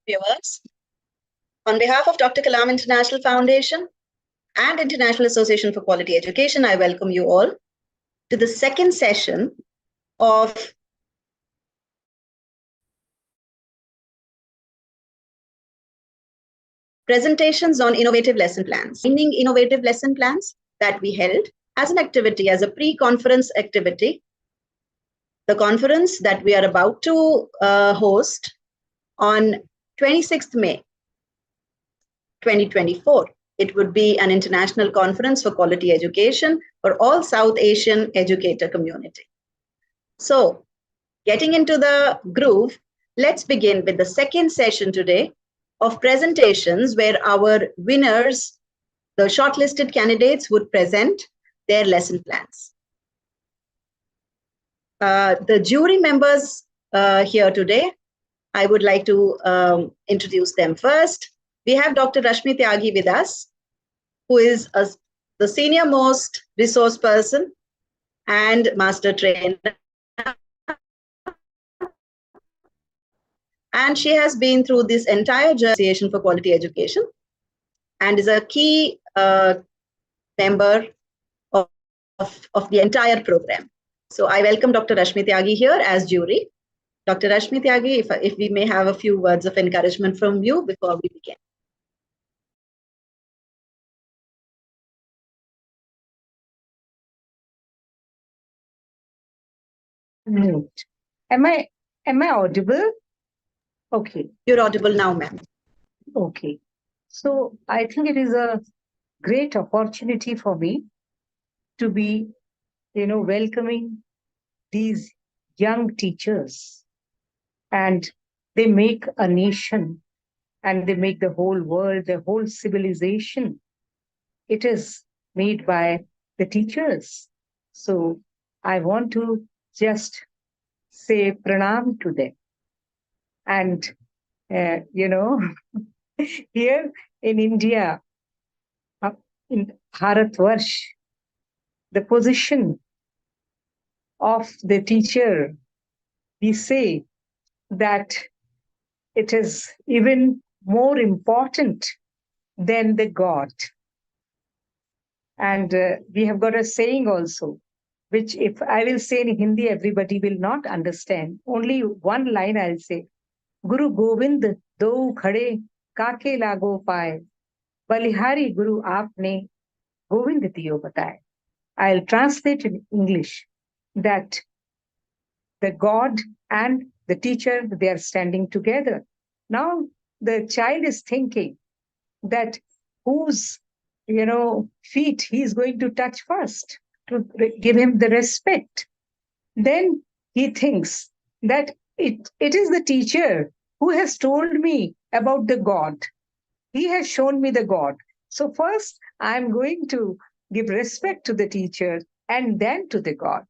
viewers. On behalf of Dr. Kalam International Foundation and International Association for Quality Education, I welcome you all to the second session of presentations on innovative lesson plans. Innovative lesson plans that we held as an activity, as a pre-conference activity. The conference that we are about to host on 26th May 2024. It would be an international conference for quality education for all South Asian educator community. So, getting into the groove, let's begin with the second session today of presentations where our winners, the shortlisted candidates, would present their lesson plans. The jury members here today, I would like to introduce them first. We have Dr. Rashmi Tyagi with us, who is the senior most resource person and master trainer. And she has been through this entire Association for Quality Education and is a key member of the entire program. So I welcome Dr. Rashmi Tyagi here as jury. Dr. Rashmi Tyagi, if we may have a few words of encouragement from you before we begin. Mute. Am I audible? Okay. You're audible now, ma'am. Okay. So I think it is a great opportunity for me to be, welcoming these young teachers, and they make a nation and they make the whole world, the whole civilization. It is made by the teachers. So I want to just say pranam to them. And, here in India, in Bharatvarsh, the position of the teacher, we say that it is even more important than the God. And we have got a saying also, which if I will say in Hindi, everybody will not understand. Only one line I'll say. Guru Govind do khade kake lago paye. Balihari Guru aapne Govind diyo bataye. I'll translate in English that the God and the teacher, they are standing together. Now the child is thinking that whose feet he is going to touch first to give him the respect. Then he thinks that it is the teacher who has told me about the God. He has shown me the God. So first I'm going to give respect to the teacher and then to the God.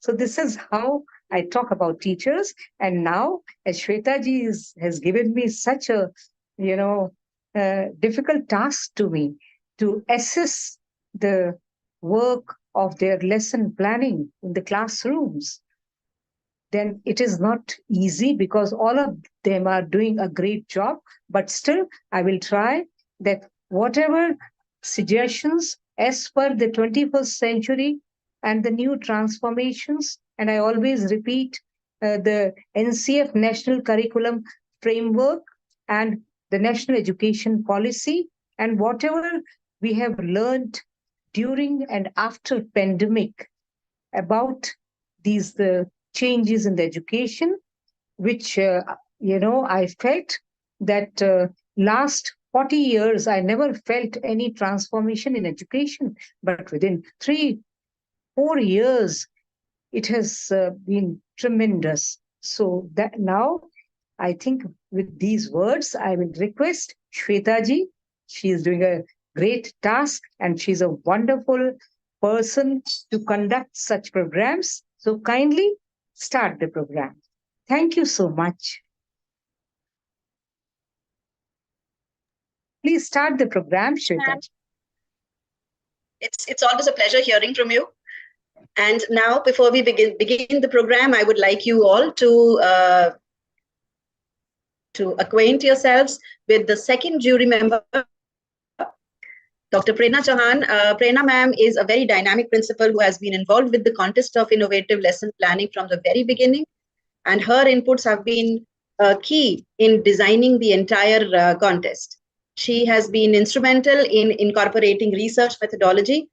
So this is how I talk about teachers. And now, as Shweta ji has given me such a, difficult task to me to assess the work of their lesson planning in the classrooms, then it is not easy because all of them are doing a great job. But still, I will try that whatever suggestions as per the 21st century and the new transformations, and I always repeat the NCF National Curriculum Framework and the National Education Policy, and whatever we have learned during and after pandemic about these changes in the education, which, I felt that last 40 years, I never felt any transformation in education, but within 3-4 years, it has been tremendous. So that now, I think with these words, I will request Shweta ji. She is doing a great task and she's a wonderful person to conduct such programs. So kindly start the program. Thank you so much. Please start the program, Shweta. It's always a pleasure hearing from you. And now, before we begin the program, I would like you all to to acquaint yourselves with the second jury member, Dr. Prerna Chauhan. Prerna ma'am is a very dynamic principal who has been involved with the contest of innovative lesson planning from the very beginning, and her inputs have been key in designing the entire contest. She has been instrumental in incorporating research methodology,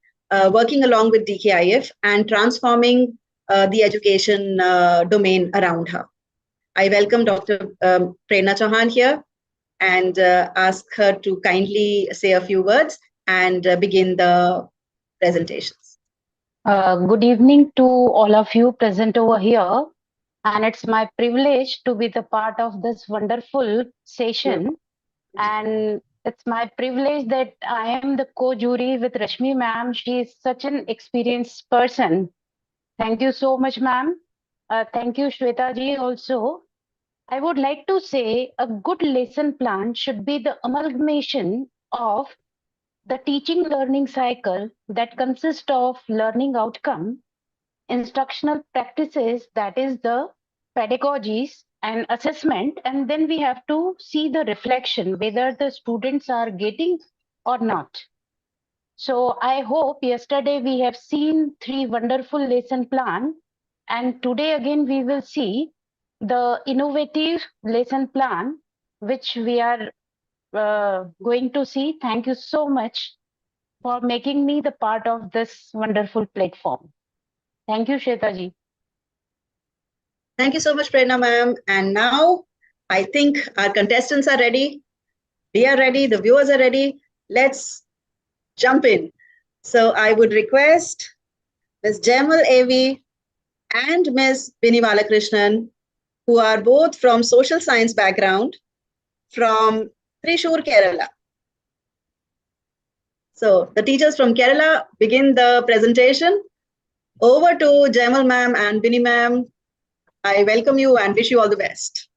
working along with DKIF, and transforming the education domain around her. I welcome Dr. Prerna Chauhan here and ask her to kindly say a few words and begin the presentations. Good evening to all of you present over here. And it's my privilege to be the part of this wonderful session. And it's my privilege that I am the co-jury with Rashmi ma'am. She is such an experienced person. Thank you so much, ma'am. Thank you, Shweta ji, also. I would like to say a good lesson plan should be the amalgamation of the teaching learning cycle that consists of learning outcome, instructional practices, that is the pedagogies and assessment, and then we have to see the reflection, whether the students are getting or not. So I hope yesterday we have seen 3 wonderful lesson plan, and today again we will see the innovative lesson plan, which we are going to see. Thank you so much for making me the part of this wonderful platform. Thank you, Shweta ji. Thank you so much, Prerna ma'am. And now I think our contestants are ready. We are ready. The viewers are ready. Let's jump in. So I would request Ms. Jaimal AV and Ms. Bini Balakrishnan, who are both from social science background from Thrissur, Kerala. So the teachers from Kerala begin the presentation. Over to Jaimal ma'am and Bini ma'am. I welcome you and wish you all the best.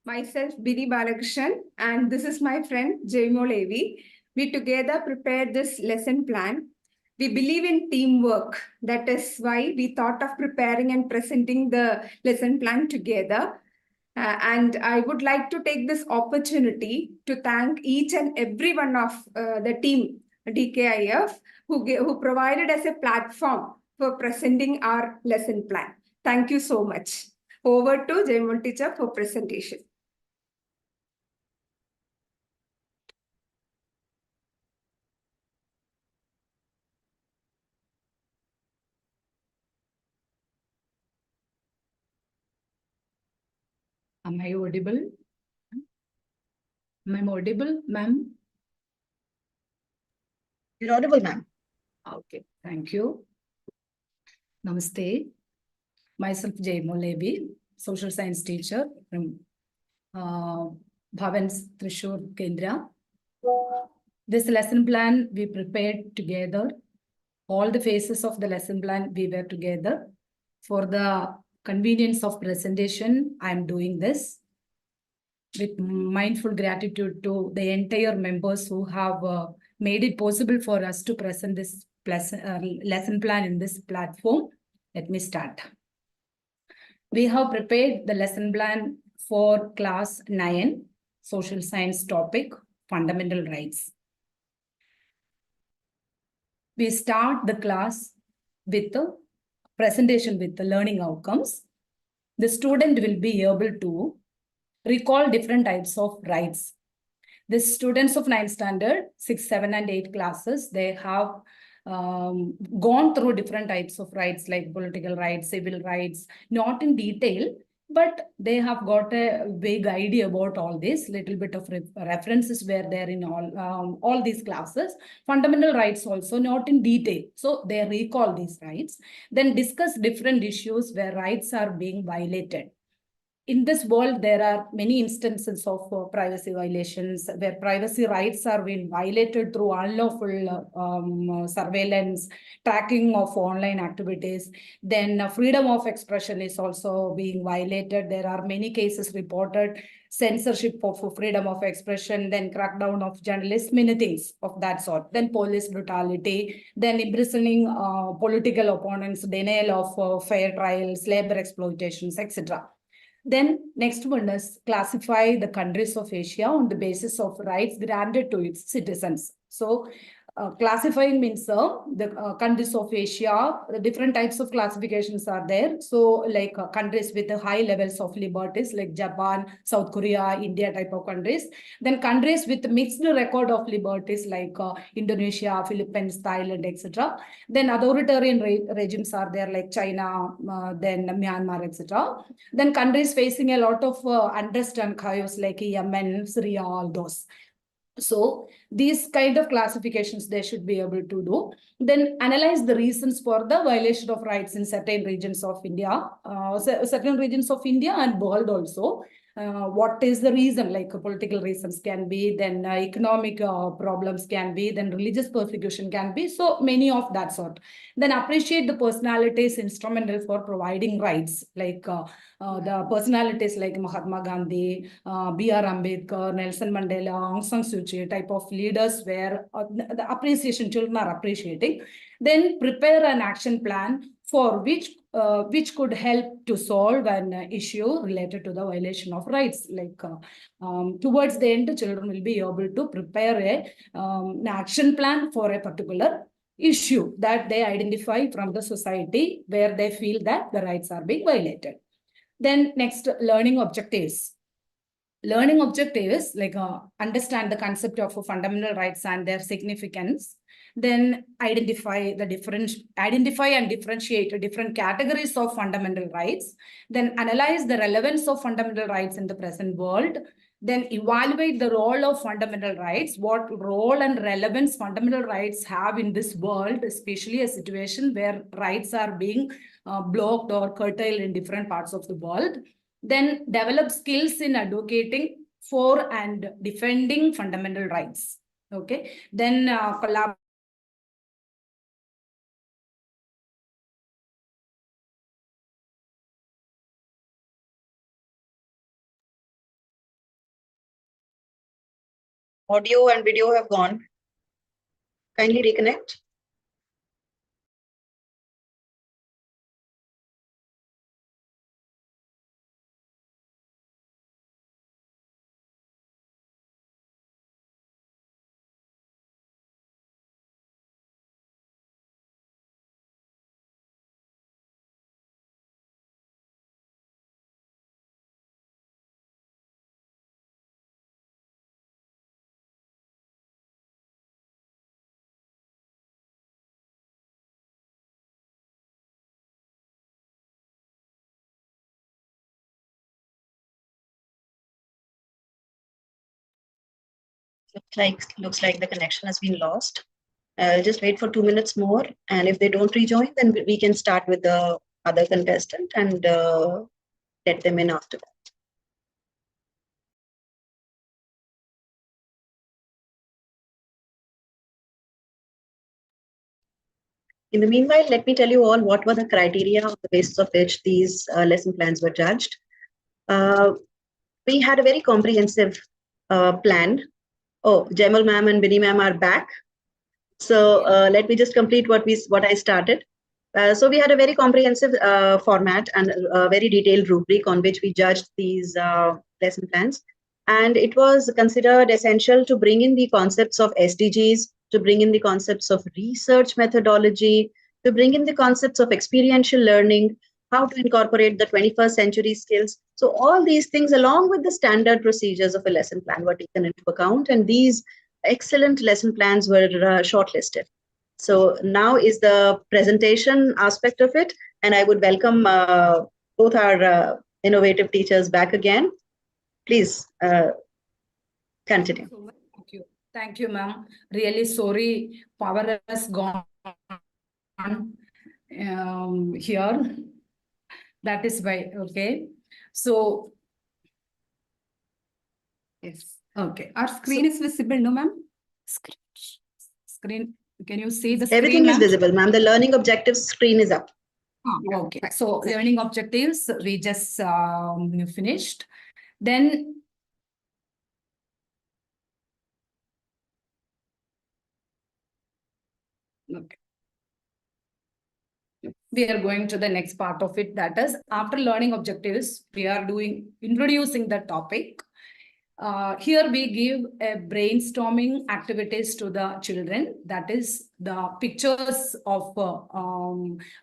Myself, Bini Balakrishnan, and this is my friend, Jaimal AV. We together prepared this lesson plan. We believe in teamwork. That is why we thought of preparing and presenting the lesson plan together. And I would like to take this opportunity to thank each and every one of the team, DKIF, who provided us a platform for presenting our lesson plan. Thank you so much. Over to Jaimal teacher for presentation. Am I audible? Am I audible, ma'am? You're audible, ma'am. Okay, thank you. Namaste. Myself, Jaimal AV, social science teacher from Bhavan's Thrissur, Kendra. This lesson plan we prepared together. All the phases of the lesson plan we were together. For the convenience of presentation, I am doing this with mindful gratitude to the entire members who have made it possible for us to present this lesson plan in this platform. Let me start. We have prepared the lesson plan for class 9, social science topic, fundamental rights. We start the class with a presentation with the learning outcomes. The student will be able to recall different types of rights. The students of 9th standard, 6, 7, and 8 classes, they have gone through different types of rights like political rights, civil rights, not in detail, but they have got a vague idea about all this. Little bit of references were there in all these classes. Fundamental rights also not in detail. So they recall these rights, then discuss different issues where rights are being violated. In this world, there are many instances of privacy violations where privacy rights are being violated through unlawful surveillance, tracking of online activities. Then freedom of expression is also being violated. There are many cases reported, censorship of freedom of expression, then crackdown of journalists, many things of that sort. Then police brutality, then imprisoning political opponents, denial of fair trials, labor exploitations, etc. Then next one is classify the countries of Asia on the basis of rights granted to its citizens. So classifying means the countries of Asia, the different types of classifications are there. So like countries with the high levels of liberties like Japan, South Korea, India type of countries. Then countries with mixed record of liberties like Indonesia, Philippines, Thailand, etc. Then authoritarian regimes are there like China, then Myanmar, etc. Then countries facing a lot of unrest and chaos like Yemen, Syria, all those. So these kind of classifications they should be able to do. Then analyze the reasons for the violation of rights in certain regions of India, and world also. What is the reason? Like political reasons can be, then economic problems can be, then religious persecution can be. So many of that sort. Then appreciate the personalities instrumental for providing rights, like the personalities like Mahatma Gandhi, B.R. Ambedkar, Nelson Mandela, Aung San Suu Kyi type of leaders where the appreciation children are appreciating. Then prepare an action plan for which could help to solve an issue related to the violation of rights. Like towards the end, children will be able to prepare an action plan for a particular issue that they identify from the society where they feel that the rights are being violated. Then next, learning objectives. Learning objectives like understand the concept of fundamental rights and their significance. Then identify and differentiate different categories of fundamental rights. Then analyze the relevance of fundamental rights in the present world. Then evaluate the role of fundamental rights, what role and relevance fundamental rights have in this world, especially a situation where rights are being blocked or curtailed in different parts of the world. Then develop skills in advocating for and defending fundamental rights. Okay. Then collaborate. Audio and video have gone. Kindly reconnect. Looks like the connection has been lost. I'll just wait for 2 minutes more, and if they don't rejoin, then we can start with the other contestant and let them in after that. In the meanwhile, let me tell you all what were the criteria on the basis of which these lesson plans were judged. We had a very comprehensive plan. Oh, Jamal ma'am and Bini ma'am are back. So let me just complete what I started. So we had a very comprehensive format and a very detailed rubric on which we judged these lesson plans. And it was considered essential to bring in the concepts of SDGs, to bring in the concepts of research methodology, to bring in the concepts of experiential learning, how to incorporate the 21st century skills. So all these things, along with the standard procedures of a lesson plan, were taken into account. And these excellent lesson plans were shortlisted. So now is the presentation aspect of it. And I would welcome both our innovative teachers back again. Please continue. Thank you. Thank you, ma'am. Really sorry, power has gone here. That is why, okay. So, Yes. okay. Our screen is visible, no, ma'am? Screen, can you see the screen? Everything is visible, ma'am. The learning objectives screen is up. Okay. So, learning objectives, we just finished. Then, okay. we are going to the next part of it. That is, after learning objectives, we are introducing the topic. Here we give a brainstorming activities to the children. That is the pictures of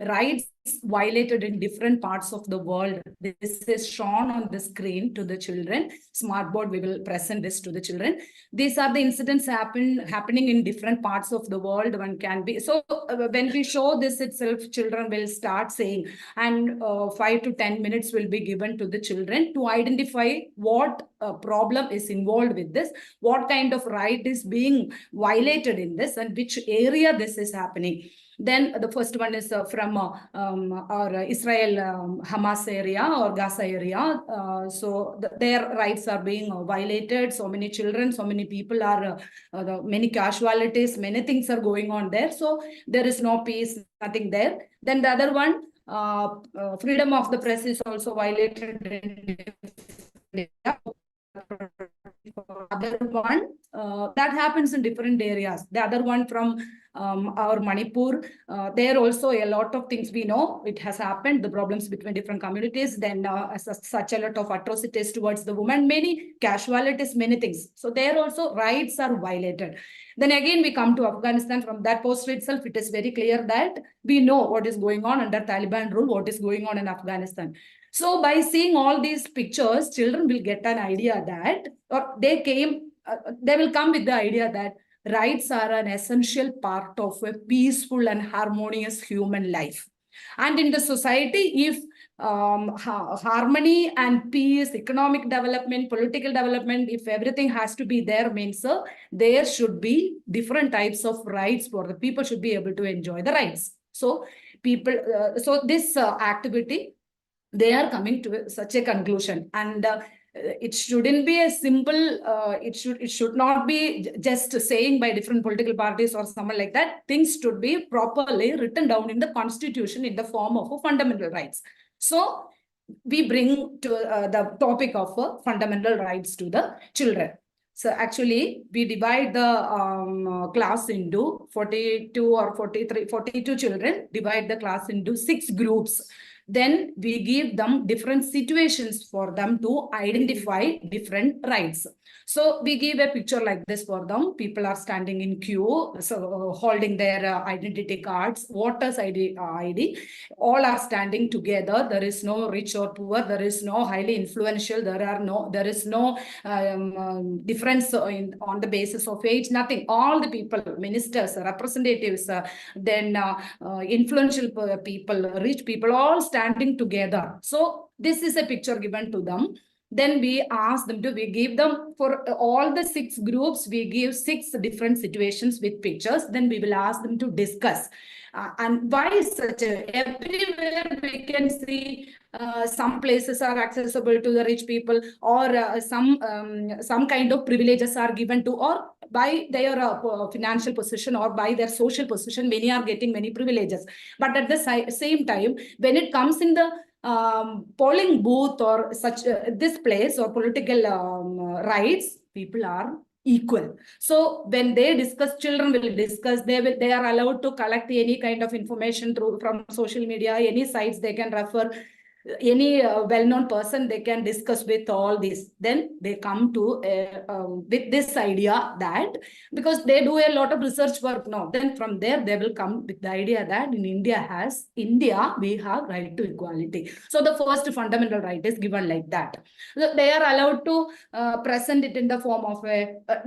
rights violated in different parts of the world. This is shown on the screen to the children. Smartboard, we will present this to the children. These are the incidents happening in different parts of the world. One can be, so when we show this itself, children will start saying, and 5 to 10 minutes will be given to the children to identify what problem is involved with this, what kind of right is being violated in this, and which area this is happening. Then the first one is from our Israel Hamas area or Gaza area. So their rights are being violated. So many children, so many people are, many casualties, many things are going on there. So there is no peace, nothing there. Then the other one, freedom of the press is also violated. Other one that happens in different areas. The other one from our Manipur, there also a lot of things we know it has happened, the problems between different communities, then such a lot of atrocities towards the woman, many casualties, many things. So there also rights are violated. Then again we come to Afghanistan. From that poster itself, it is very clear that we know what is going on under Taliban rule, what is going on in Afghanistan. So by seeing all these pictures, children will get an idea that, or they will come with the idea that rights are an essential part of a peaceful and harmonious human life. And in the society, if harmony and peace, economic development, political development, if everything has to be there, means there should be different types of rights for the people should be able to enjoy the rights. So people, so this activity, they are coming to such a conclusion, and it shouldn't be a simple, it should not be just saying by different political parties or someone like that. Things should be properly written down in the constitution in the form of fundamental rights. So we bring to the topic of fundamental rights to the children. So actually, we divide the class into 42 or 43, 42 children, divide the class into 6 groups. Then we give them different situations for them to identify different rights. So we give a picture like this for them. People are standing in queue, so holding their identity cards, voters ID, all are standing together. There is no rich or poor. There is no highly influential. There is no difference on the basis of age. Nothing. All the people, ministers, representatives, then influential people, rich people, all standing together. So this is a picture given to them. Then we ask them to, we give them for all the 6 groups, we give 6 different situations with pictures. Then we will ask them to discuss. And why such everywhere we can see some places are accessible to the rich people, or some kind of privileges are given to, or by their financial position or by their social position, many are getting many privileges. But at the same time, when it comes in the polling booth or such this place or political rights, people are equal. So when they discuss, children will discuss, they are allowed to collect any kind of information from social media, any sites they can refer, any well-known person they can discuss with all this. Then they come to with this idea that, because they do a lot of research work now, then from there they will come with the idea that in India we have right to equality. So the first fundamental right is given like that. So they are allowed to present it in the form of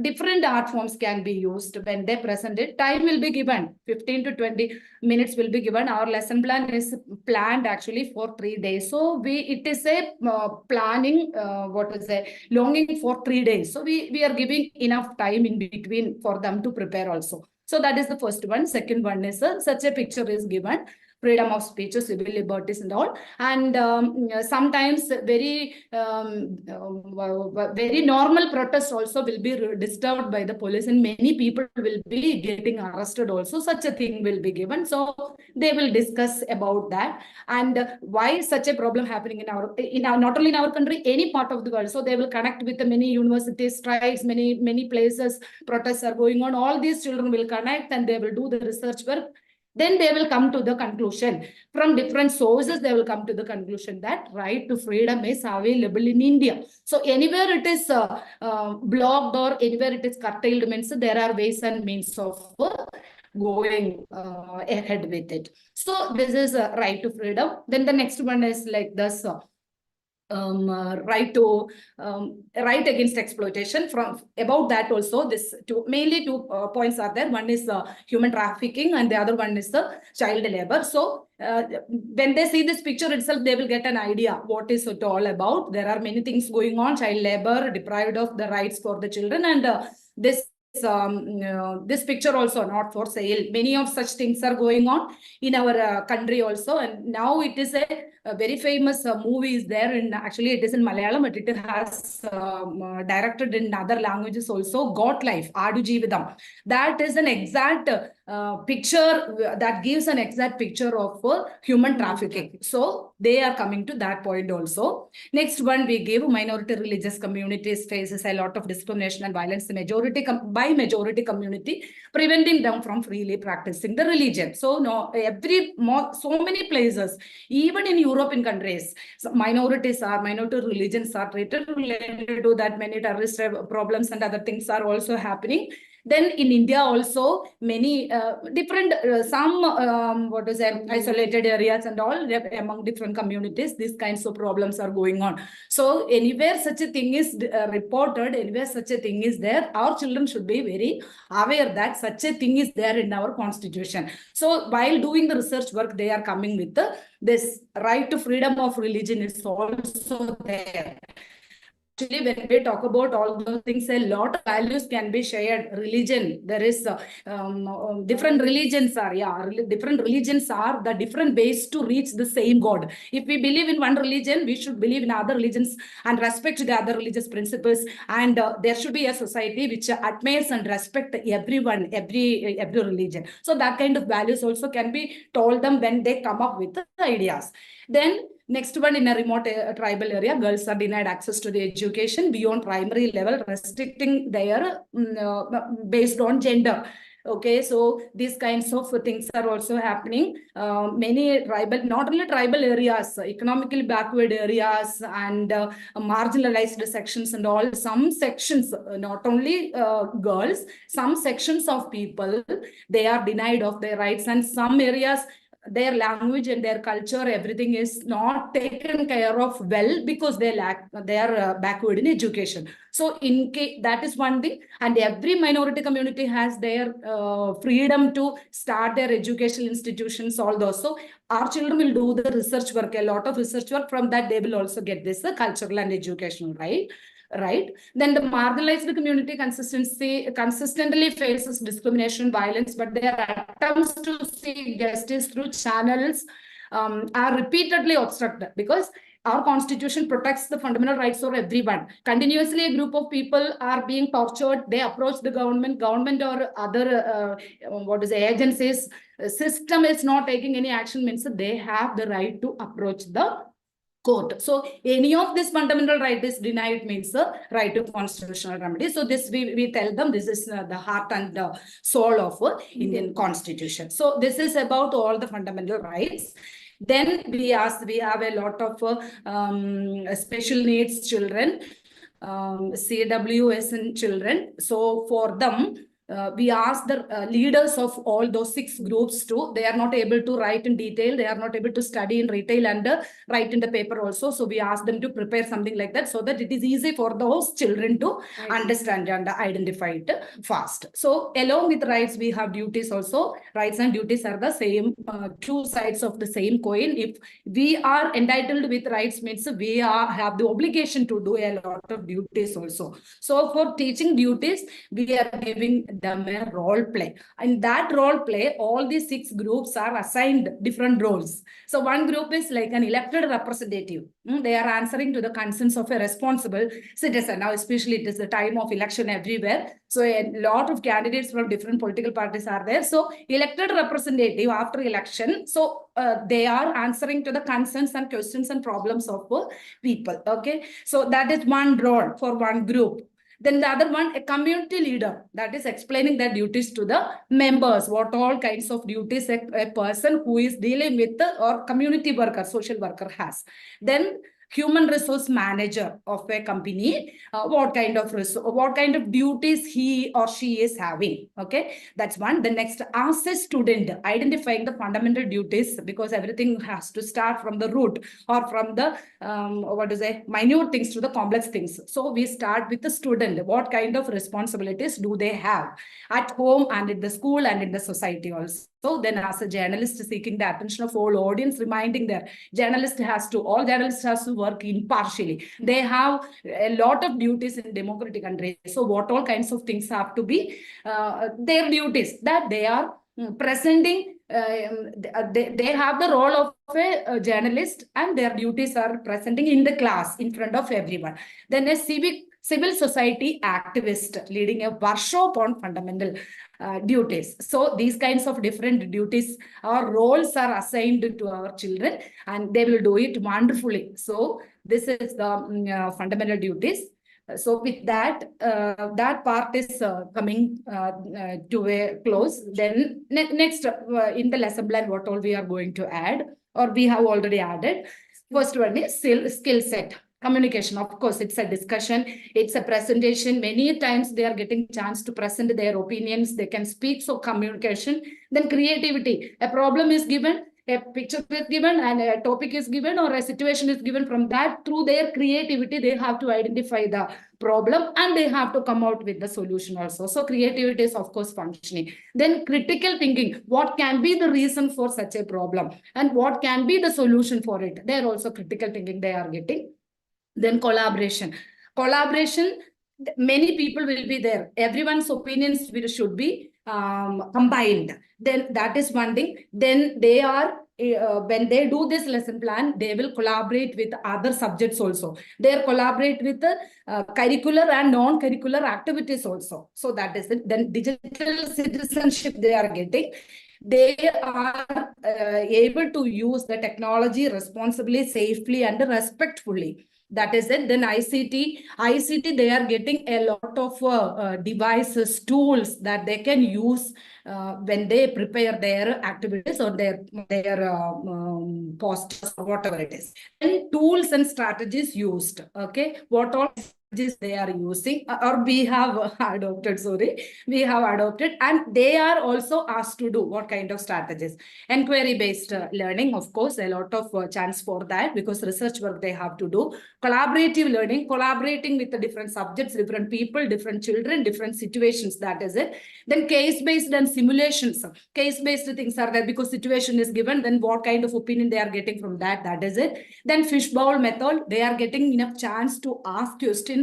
different art forms can be used. When they present it, time will be given, 15 to 20 minutes will be given. Our lesson plan is planned actually for 3 days. So it is a planning, longing for 3 days. So we are giving enough time in between for them to prepare also. So that is the first one. Second one is such a picture is given. Freedom of speech, civil liberties and all. And sometimes very normal protests also will be disturbed by the police, and many people will be getting arrested also. Such a thing will be given. So they will discuss about that. And why such a problem happening in our not only in our country, any part of the world. So they will connect with the many universities, strikes, many places, protests are going on. All these children will connect and they will do the research work. Then they will come to the conclusion. From different sources, they will come to the conclusion that right to freedom is available in India. So anywhere it is blocked or anywhere it is curtailed, means there are ways and means of going ahead with it. So this is a right to freedom. Then the next one is like this. Right against exploitation. From about that also, this mainly two points are there. One is human trafficking and the other one is the child labor. So when they see this picture itself, they will get an idea what is it all about. There are many things going on: child labor, deprived of the rights for the children, and this picture also not for sale. Many of such things are going on in our country also, and now it is a very famous movie is there in, actually it is in Malayalam, but it has directed in other languages also, Got Life, Adu Jeevitham. That is an exact picture that gives an exact picture of human trafficking. So they are coming to that point also. Next one we give, minority religious communities faces a lot of discrimination and violence by majority community, preventing them from freely practicing the religion. So no, so many places, even in European countries, minority religions are treated related to that. Many terrorist problems and other things are also happening. Then in India also, many different, isolated areas and all, among different communities, these kinds of problems are going on. So anywhere such a thing is reported, anywhere such a thing is there, our children should be very aware that such a thing is there in our constitution. So while doing the research work, they are coming with this right to freedom of religion is also there. Actually, when we talk about all those things, a lot of values can be shared. Religion, there is different religions are, different religions are the different ways to reach the same God. If we believe in one religion, we should believe in other religions and respect the other religious principles. And there should be a society which admires and respect everyone, every religion. So that kind of values also can be told them when they come up with the ideas. Then next one, in a remote tribal area, girls are denied access to the education beyond primary level, restricting their based on gender. Okay, so these kinds of things are also happening. Many tribal, not only tribal areas, economically backward areas and marginalized sections and all, some sections, not only girls, some sections of people, they are denied of their rights, and some areas, their language and their culture, everything is not taken care of well because they are backward in education. So in case that is one thing, and every minority community has their freedom to start their educational institutions, all those. So our children will do the research work, a lot of research work. From that, they will also get this cultural and educational right. Then the marginalized community consistently faces discrimination, violence, but their attempts to seek justice through channels are repeatedly obstructed, because our constitution protects the fundamental rights of everyone. Continuously, a group of people are being tortured. They approach the government or other agencies. System is not taking any action, means they have the right to approach the court. So any of this fundamental right is denied, means the right to constitutional remedy. So this we tell them this is the heart and the soul of Indian constitution. So this is about all the fundamental rights. Then we have a lot of special needs children, CWSN children. So for them, we asked the leaders of all those 6 groups to, they are not able to write in detail, they are not able to study in detail and write in the paper also. So we asked them to prepare something like that, so that it is easy for those children to understand and identify it fast. So along with rights, we have duties also. Rights and duties are the same, 2 sides of the same coin. If we are entitled with rights, means we have the obligation to do a lot of duties also. So for teaching duties, we are giving them a role play. In that role play, all these 6 groups are assigned different roles. So one group is like an elected representative. They are answering to the concerns of a responsible citizen. Now, especially it is the time of election everywhere. So a lot of candidates from different political parties are there. So elected representative after election. So they are answering to the concerns and questions and problems of people. Okay. So that is one role for one group. Then the other one, a community leader, that is explaining their duties to the members, what all kinds of duties a person who is dealing with the or community worker, social worker has. Then human resource manager of a company, what kind of duties he or she is having. Okay, that's one. The next, as a student, identifying the fundamental duties, because everything has to start from the root or from the minute things to the complex things. So we start with the student. What kind of responsibilities do they have at home and in the school and in the society also? So then, as a journalist seeking the attention of all audience, reminding that all journalists has to work impartially. They have a lot of duties in democratic countries. So what all kinds of things have to be their duties that they are presenting. They have the role of a journalist, and their duties are presenting in the class in front of everyone. Then a civil society activist leading a workshop on fundamental duties. So these kinds of different duties or roles are assigned to our children, and they will do it wonderfully. So this is the fundamental duties. So with that, that part is coming to a close. Then next, in the lesson plan, what all we are going to add, or we have already added. First one is skill set. Communication, of course, it's a discussion, it's a presentation. Many times they are getting chance to present their opinions, they can speak. So communication. Then creativity. A problem is given, a picture is given, and a topic is given, or a situation is given. From that, through their creativity, they have to identify the problem and they have to come out with the solution also. So creativity is, of course, functioning. Then critical thinking. What can be the reason for such a problem and what can be the solution for it? They are also critical thinking they are getting. Then collaboration. Many people will be there. Everyone's opinions should be combined. Then that is one thing. Then they are, when they do this lesson plan, they will collaborate with other subjects also. They collaborate with the curricular and non-curricular activities also. So that is it. Then digital citizenship they are getting. They are able to use the technology responsibly, safely, and respectfully. That is it. Then ICT, they are getting a lot of devices, tools that they can use when they prepare their activities or their posters or whatever it is. And tools and strategies used. Okay, what all they are using or we have adopted, and they are also asked to do what kind of strategies. Inquiry based learning, of course, a lot of chance for that, because research work they have to do. Collaborative learning, collaborating with the different subjects, different people, different children, different situations, that is it. Then case based and simulations. Case based things are there, because situation is given, then what kind of opinion they are getting from that, that is it. Then fishbowl method, they are getting enough chance to ask questions.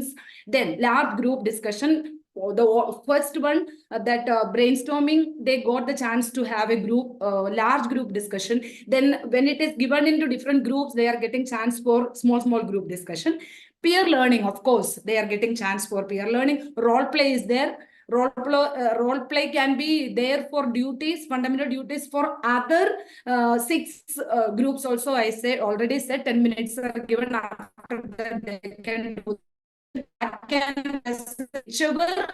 Then large group discussion. The first one, that brainstorming, they got the chance to have a large group discussion. Then when it is given into different groups, they are getting chance for small group discussion. Peer learning, of course, they are getting chance for peer learning. Role play is there. Role play can be there for duties, fundamental duties for other 6 groups also. I already said 10 minutes are given. After that, they can do whichever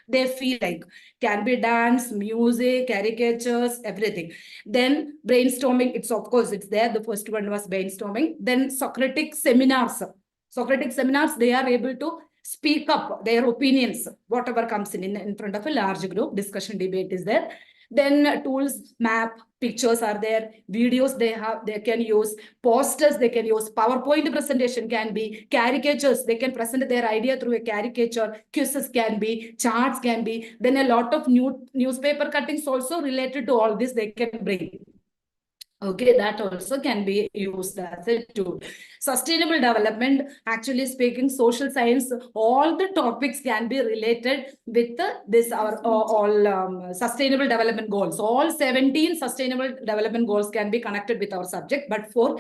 they feel like. Can be dance, music, caricatures, everything. Then brainstorming, it's of course it's there. The first one was brainstorming. Then Socratic seminars, they are able to speak up their opinions, whatever comes in front of a large group. Discussion, debate is there. Then tools, map, pictures are there, videos they can use, posters they can use, PowerPoint presentation can be, caricatures, they can present their idea through a caricature, quizzes can be, charts can be. Then a lot of newspaper cuttings also related to all this they can bring. Okay, that also can be used as a tool. Sustainable development, actually speaking, social science, all the topics can be related with all sustainable development goals. All 17 sustainable development goals can be connected with our subject. But for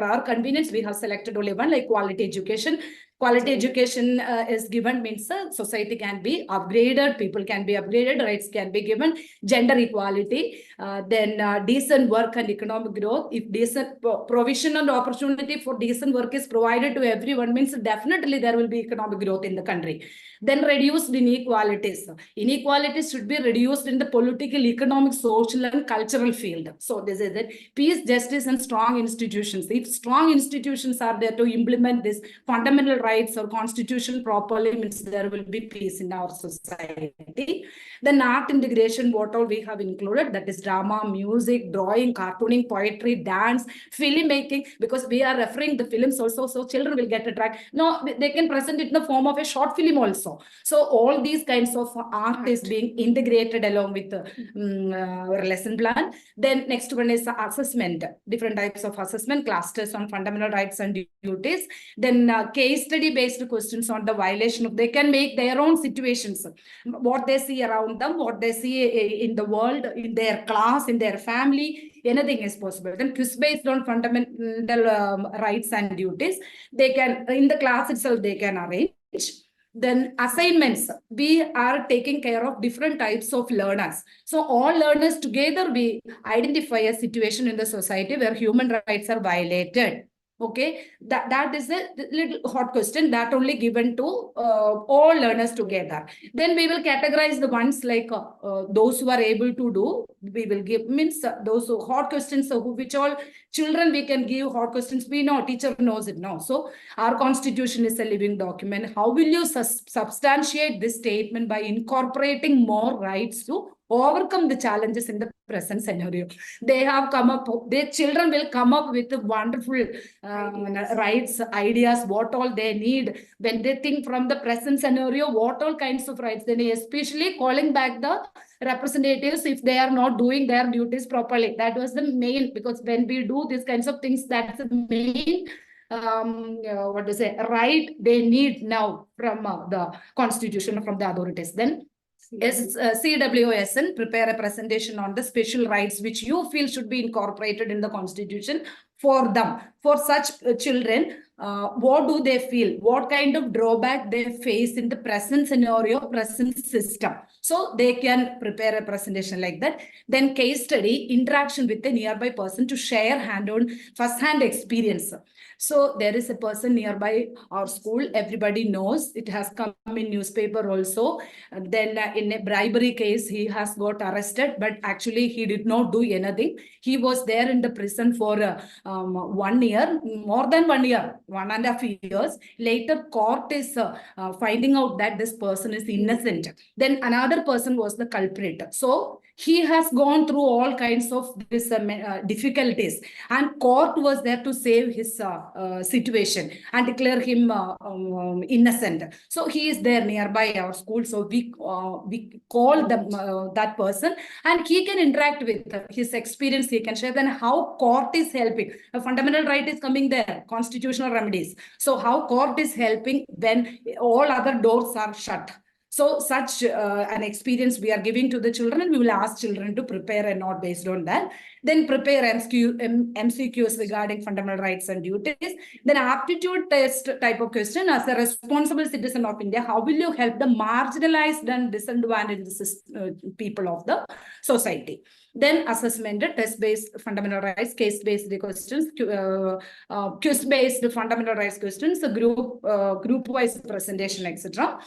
our convenience, we have selected only one, like quality education. Quality education is given means society can be upgraded, people can be upgraded, rights can be given, gender equality, then decent work and economic growth. If decent provision and opportunity for decent work is provided to everyone, means definitely there will be economic growth in the country. Then reduced inequalities. Inequalities should be reduced in the political, economic, social, and cultural field. So this is it. Peace, justice, and strong institutions. If strong institutions are there to implement this fundamental rights or constitution properly, means there will be peace in our society. Then art integration, what all we have included, that is drama, music, drawing, cartooning, poetry, dance, filmmaking, because we are referring the films also, so children will get attracted. No, they can present it in the form of a short film also. So all these kinds of art is being integrated along with the lesson plan. Then next one is assessment, different types of assessment, clusters on fundamental rights and duties. Then case study based questions on the violation of, they can make their own situations, what they see around them, what they see in the world, in their class, in their family, anything is possible. Then quiz based on fundamental rights and duties, they can, in the class itself, they can arrange. Then assignments, we are taking care of different types of learners. So all learners together, we identify a situation in the society where human rights are violated. Okay, that is a little hot question that only given to all learners together. Then we will categorize the ones like those who are able to do, we will give, means those who hot questions, so which all children we can give hot questions, we know, teacher knows it now. So our constitution is a living document. How will you substantiate this statement? By incorporating more rights to overcome the challenges in the present scenario. They have come up, their children will come up with wonderful rights, ideas, what all they need when they think from the present scenario, what all kinds of rights they need, especially calling back the representatives if they are not doing their duties properly. That was the main, because when we do these kinds of things, that's the main what to say, right they need now from the constitution, from the authorities. Then CWSN, prepare a presentation on the special rights which you feel should be incorporated in the constitution for them. For such children, what do they feel? What kind of drawback they face in the present scenario, present system? So they can prepare a presentation like that. Then case study, interaction with a nearby person to share hand-on first-hand experience. So there is a person nearby our school, everybody knows, it has come in newspaper also. Then in a bribery case, he has got arrested, but actually he did not do anything. He was there in the prison for 1 year, more than 1 year, 1.5 years. Later, court is finding out that this person is innocent. Then another person was the culprit. So he has gone through all kinds of this difficulties, and court was there to save his situation and declare him innocent. So he is there nearby our school. So we call them that person, and he can interact with his experience. He can share then how court is helping. A fundamental right is coming there, constitutional remedies. So how court is helping when all other doors are shut. So such an experience we are giving to the children, and we will ask children to prepare a note based on that. Then prepare MCQs regarding fundamental rights and duties. Then aptitude test type of question, as a responsible citizen of India, how will you help the marginalized and disadvantaged people of the society? Then assessment, test-based fundamental rights, case-based questions, quiz-based fundamental rights questions, group-wise presentation, etc.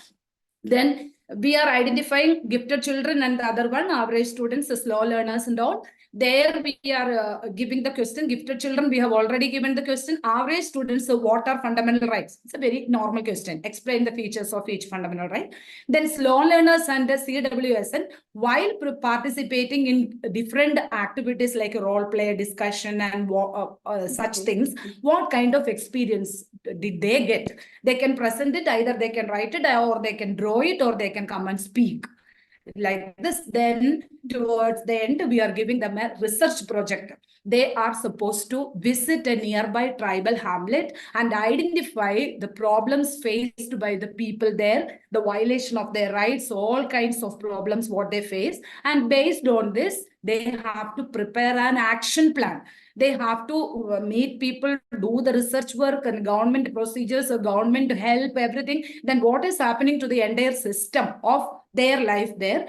Then we are identifying gifted children and the other one, average students, slow learners and all. There we are giving the question. Gifted children, we have already given the question. Average students, what are fundamental rights? It's a very normal question. Explain the features of each fundamental right. Then slow learners and the CWSN, while participating in different activities like role play, discussion, and such things, what kind of experience did they get? They can present it, either they can write it, or they can draw it, or they can come and speak. like this, then towards the end, we are giving them a research project. They are supposed to visit a nearby tribal hamlet and identify the problems faced by the people there, the violation of their rights, all kinds of problems, what they face. And based on this, they have to prepare an action plan. They have to meet people, do the research work and government procedures, government help, everything. Then what is happening to the entire system of their life there,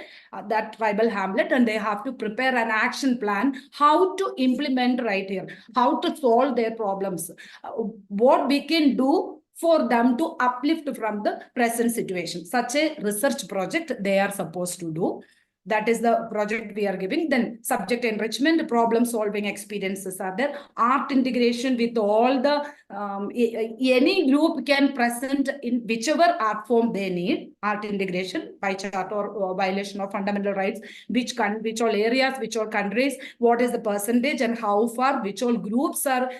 that tribal hamlet, and they have to prepare an action plan, how to implement right here, how to solve their problems, what we can do for them to uplift from the present situation. Such a research project they are supposed to do. That is the project we are giving. Then subject enrichment, problem solving experiences are there. Art integration with all the, any group can present in whichever art form they need. Art integration, pie chart or violation of fundamental rights, which all areas, which all countries, what is the percentage and how far, which all groups are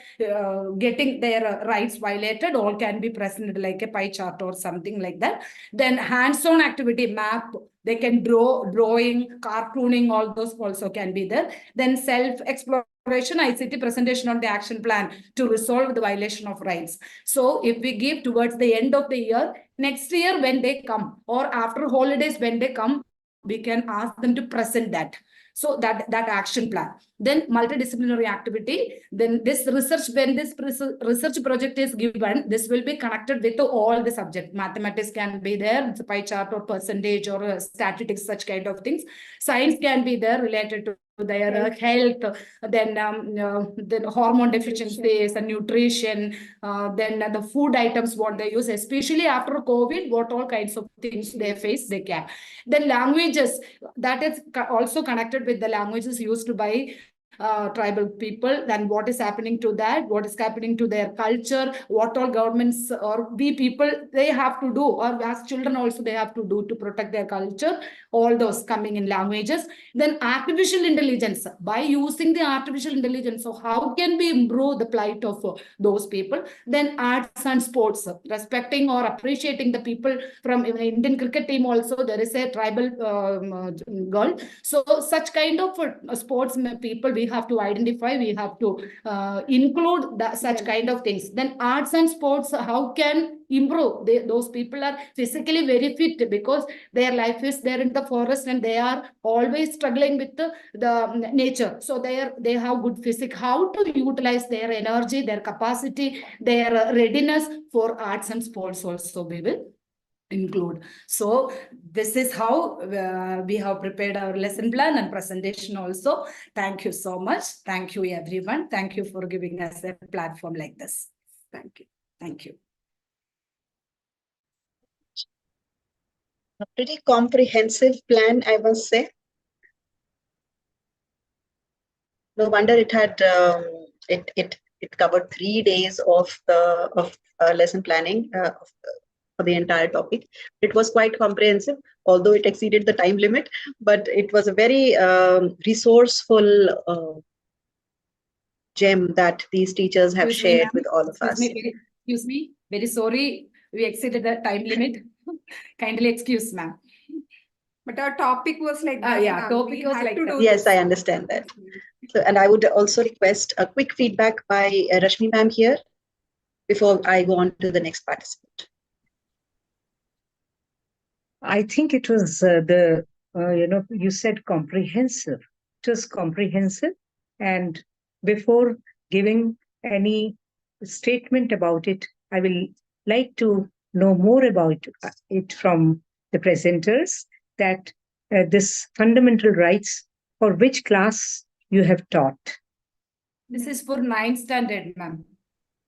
getting their rights violated, all can be presented like a pie chart or something like that. Then hands-on activity map, they can drawing, cartooning, all those also can be there. Then self-exploration, ICT presentation on the action plan to resolve the violation of rights. So if we give towards the end of the year, next year when they come, or after holidays when they come, we can ask them to present that. So that action plan. Then multidisciplinary activity. Then this research, when this research project is given, this will be connected with all the subject. Mathematics can be there, it's a pie chart or percentage or statistics, such kind of things. Science can be there related to their health, then hormone deficiencies and nutrition, then the food items, what they use, especially after COVID, what all kinds of things they face, they can. Then languages, that is also connected with the languages used by tribal people, then what is happening to that, what is happening to their culture, what all governments or we people, they have to do, or as children also they have to do to protect their culture, all those coming in languages. Then artificial intelligence, by using the artificial intelligence, so how can we improve the plight of those people. Then arts and sports, respecting or appreciating the people from Indian cricket team also, there is a tribal girl. So such kind of sports people we have to identify, we have to include that, such kind of things. Then arts and sports, how can improve? Those people are physically very fit because their life is there in the forest and they are always struggling with the nature. So they have good physique. How to utilize their energy, their capacity, their readiness for arts and sports also we will include. So this is how we have prepared our lesson plan and presentation also. Thank you so much. Thank you, everyone. Thank you for giving us a platform like this. Thank you. Thank you. A pretty comprehensive plan, I must say. No wonder it had it covered 3 days of lesson planning for the entire topic. It was quite comprehensive, although it exceeded the time limit, but it was a very resourceful gem that these teachers have shared with all of us. Excuse me, very sorry, we exceeded the time limit. Kindly excuse, ma'am. But our topic was like that. Yeah, topic was like that. Yes, I understand that. So, and I would also request a quick feedback by Rashmi ma'am here before I go on to the next participant. I think it was you said comprehensive. It was comprehensive. And before giving any statement about it, I will like to know more about it from the presenters, that this fundamental rights, for which class you have taught? This is for 9th standard, ma'am.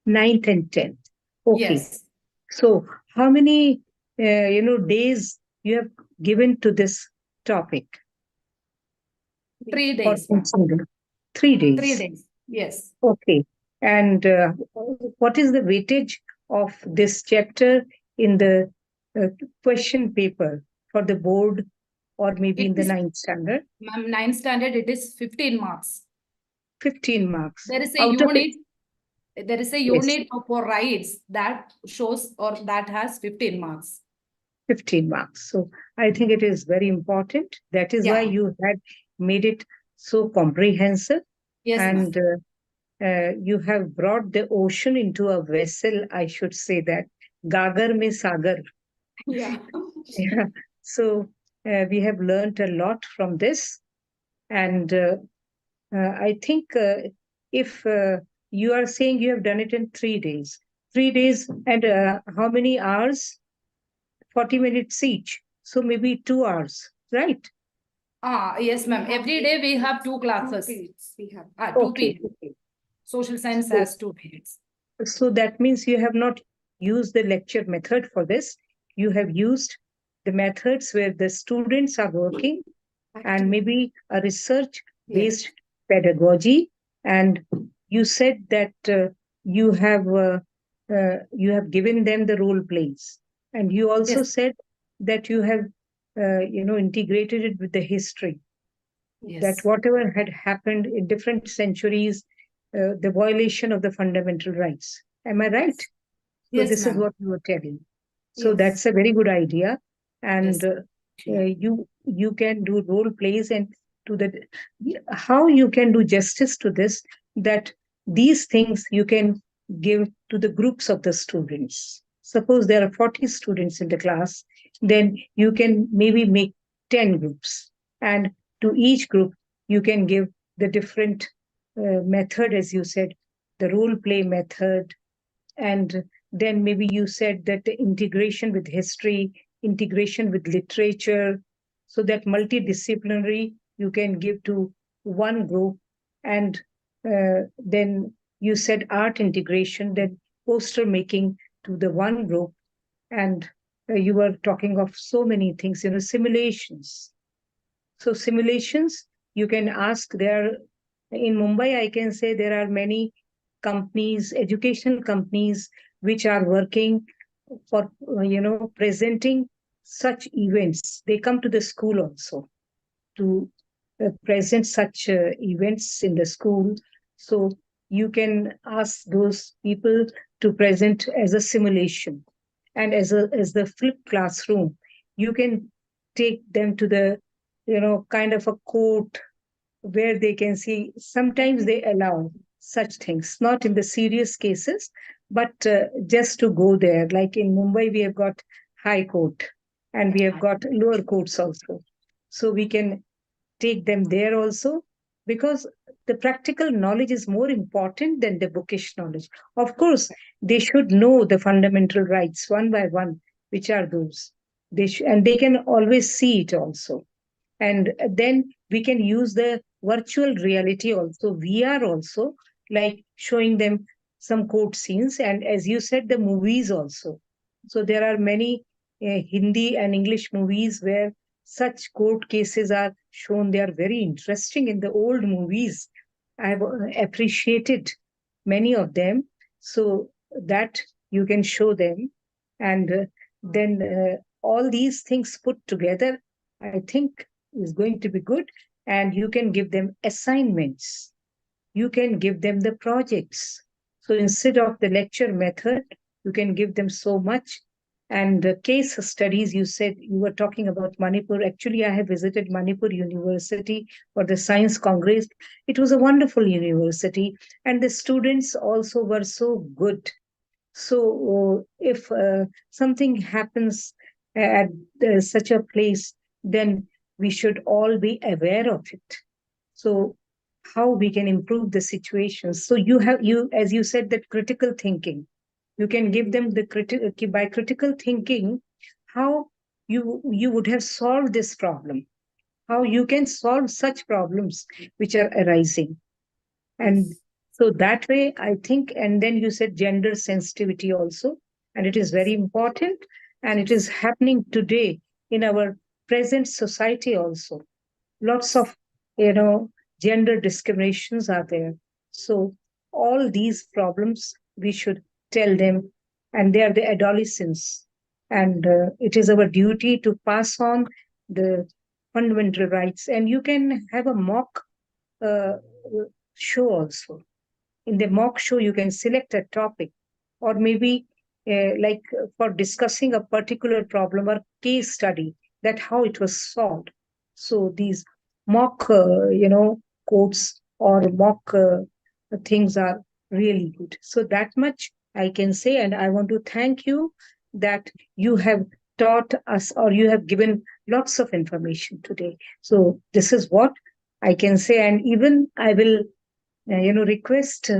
9th and 10th. Okay. Yes. So how many days you have given to this topic? 3 days. 3 days. 3 days. Yes. Okay. And what is the weightage of this chapter in the question paper for the board, or maybe in the 9th standard? Ma'am, 9th standard, it is 15 marks. 15 marks. There is a unit. There is a unit for rights that shows or that has 15 marks. 15 marks. So I think it is very important. That is why you had made it so comprehensive. Yes, ma'am. And you have brought the ocean into a vessel, I should say that. Gagar mein sagar. Yeah. Yeah. So we have learned a lot from this. And I think if you are saying you have done it in 3 days, 3 days and how many hours? 40 minutes each. So maybe 2 hours, right? Yes, ma'am. Every day we have two classes. We have. Two Okay. periods. Social science So- has 2 periods. So that means you have not used the lecture method for this. You have used the methods where the students are working and maybe a research-based pedagogy. And you said that you have given them the role plays, and you also Yes. said that you have integrated it with the history. Yes. That whatever had happened in different centuries, the violation of the fundamental rights. Am I right? So Yes, this is ma'am. what you were telling. So Yes. that's a very good idea. And Yes. you can do role plays and to the how you can do justice to this, that these things you can give to the groups of the students. Suppose there are 40 students in the class, then you can maybe make 10 groups, and to each group you can give the different method, as you said, the role play method. And then maybe you said that the integration with history, integration with literature, so that multidisciplinary you can give to one group. And then you said art integration, then poster making to the one group. And you were talking of so many things, simulations. So simulations, you can ask there. In Mumbai, I can say there are many companies, educational companies, which are working for, presenting such events. They come to the school also to present such events in the school. So you can ask those people to present as a simulation. And as the flipped classroom, you can take them to the, kind of a court where they can see. Sometimes they allow such things, not in the serious cases, but just to go there. Like in Mumbai, we have got High Court and we have got lower courts also. So we can take them there also, because the practical knowledge is more important than the bookish knowledge. Of course, they should know the fundamental rights one by one, which are those. And they can always see it also. And then we can use the virtual reality also, VR also, like showing them some court scenes. And as you said, the movies also. So there are many Hindi and English movies where such court cases are shown. They are very interesting in the old movies. I've appreciated many of them, so that you can show them. And then all these things put together, I think, is going to be good. And you can give them assignments. You can give them the projects. So instead of the lecture method, you can give them so much. And case studies, you said you were talking about Manipur. Actually, I have visited Manipur University for the Science Congress. It was a wonderful university, and the students also were so good. So if something happens at such a place, then we should all be aware of it. So how we can improve the situation. So as you said, that critical thinking, you can give them the by critical thinking, how you would have solved this problem, how you can solve such problems which are arising. And so that way, I think, and then you said gender sensitivity also, and it is very important. And it is happening today in our present society also. Lots of, gender discriminations are there. So all these problems, we should tell them, and they are the adolescents. And it is our duty to pass on the fundamental rights. And you can have a mock uh, show also. In the mock show, you can select a topic, or maybe like for discussing a particular problem or case study, that how it was solved. So these mock, quotes or mock things are really good. So that much I can say, and I want to thank you that you have taught us or you have given lots of information today. So this is what I can say, and even I will, request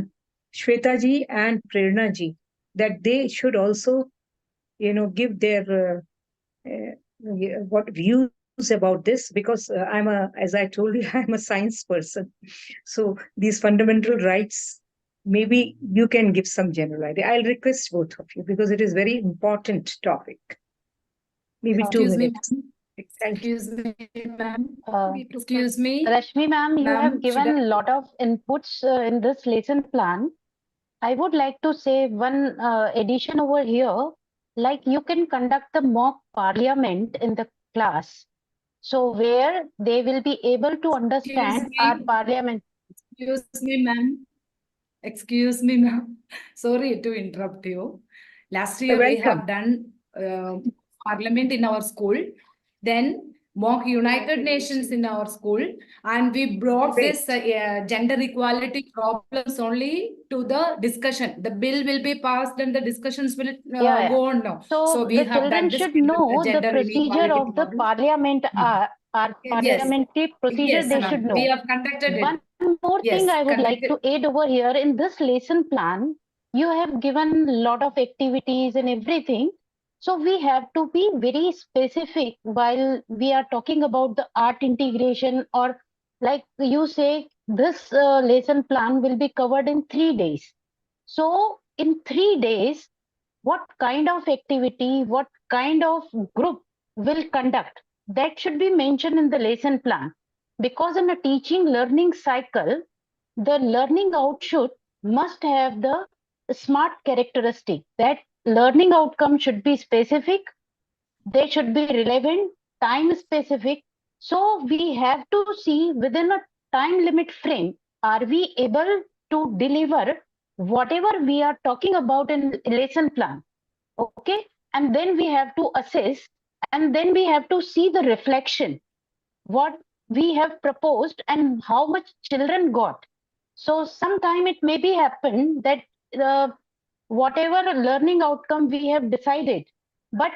Shweta ji and Prerna ji that they should also, give their what views about this, because as I told you, I'm a science person. So these fundamental rights, maybe you can give some general idea. I'll request both of you because it is very important topic. Maybe 2 Excuse me, minutes. ma'am. Thank you. Excuse me, ma'am. Uh, Excuse me, Rashmi ma'am, you have ma'am. Should given I? a lot of inputs in this lesson plan. I would like to say one addition over here, like you can conduct the mock parliament in the class. So where they will be able to Excuse understand our me. parliament. Excuse me, ma'am. Excuse me, ma'am. Sorry to interrupt you. Last You're year we welcome. have done parliament in our school, then mock United Nations in our school, and we brought Great. this gender equality problems only to the discussion. The bill will be passed and the discussions will Yeah. go on now. So So we the have children done this should know the gender procedure inequality of the problems. parliament, our Yes, parliamentary procedure yes, they should ma'am. We know. have conducted it. One more thing Yes, I would like to add over here in this lesson plan, you have given a lot of activities and everything. So we have to be very specific while we are talking about the art integration, or like you say, this lesson plan will be covered in 3 days. So in 3 days, what kind of activity, what kind of group will conduct, that should be mentioned in the lesson plan. Because in a teaching learning cycle, the learning output must have the smart characteristic, that learning outcome should be specific, they should be relevant, time specific. So we have to see within a time limit frame, are we able to deliver whatever we are talking about in lesson plan? Okay. And then we have to assess, and then we have to see the reflection, what we have proposed and how much children got. So sometime it may be happen that whatever learning outcome we have decided, but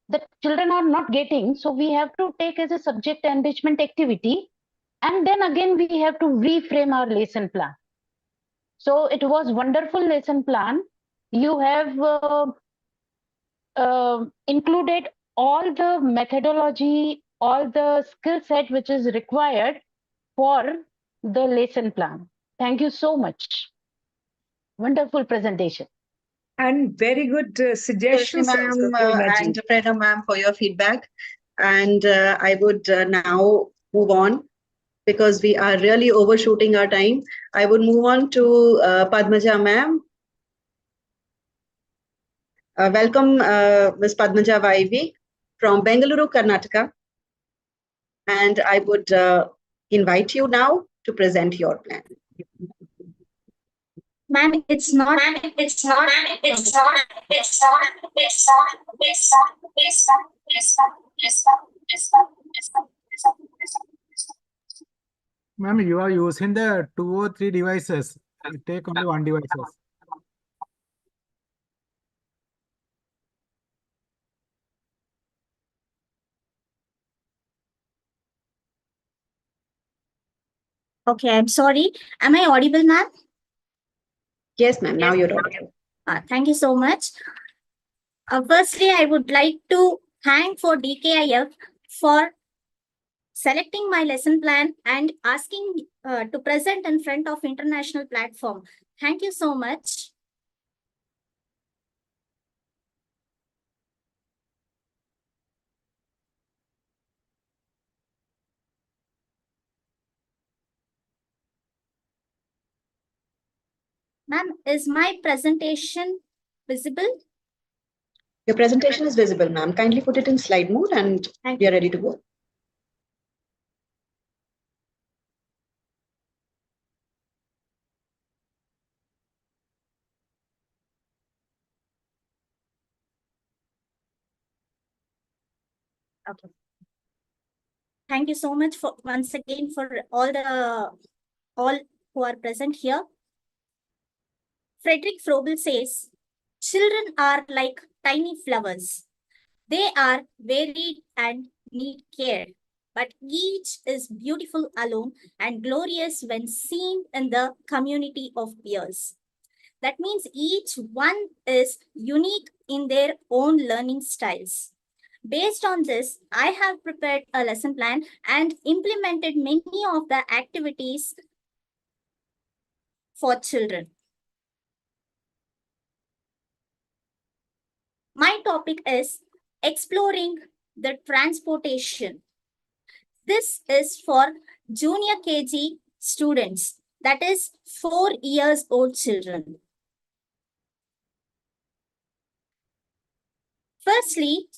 the children are not getting, so we have to take as a subject enrichment activity, and then again we have to reframe our lesson plan. So it was wonderful lesson plan. You have included all the methodology, all the skill set which is required for the lesson plan. Thank you so much. Wonderful presentation. And very good Rashmi suggestions also, ma'am Prerna ji. and Prerna ma'am for your feedback. And I would now move on because we are really overshooting our time. I would move on to Padmaja ma'am. Welcome, Ms. Padmaja Vaivi from Bengaluru, Karnataka. And I would invite you now to present your plan. Ma'am, it's not, it's not, it's not, it's not, it's not, it's not, it's not, it's not, it's not, it's not, it's not, it's not, it's not. Ma'am, you are using the 2 or 3 devices. Take only one devices. Okay, I'm sorry. Am I audible, ma'am? Yes, ma'am. Now you're audible. Thank you so much. Firstly, I would like to thank for DKIF for selecting my lesson plan and asking to present in front of international platform. Thank you so much. Ma'am, is my presentation visible? Your presentation is visible, ma'am. Kindly put it in slide mode and we are ready to go. Okay. Thank you so much for once again for all who are present here. Frederick Froebel says, children are like tiny flowers. They are varied and need care, but each is beautiful alone and glorious when seen in the community of peers. That means each one is unique in their own learning styles. Based on this, I have prepared a lesson plan and implemented many of the activities for children. My topic is exploring the transportation. This is for junior KG students, that is 4 years old children. Firstly,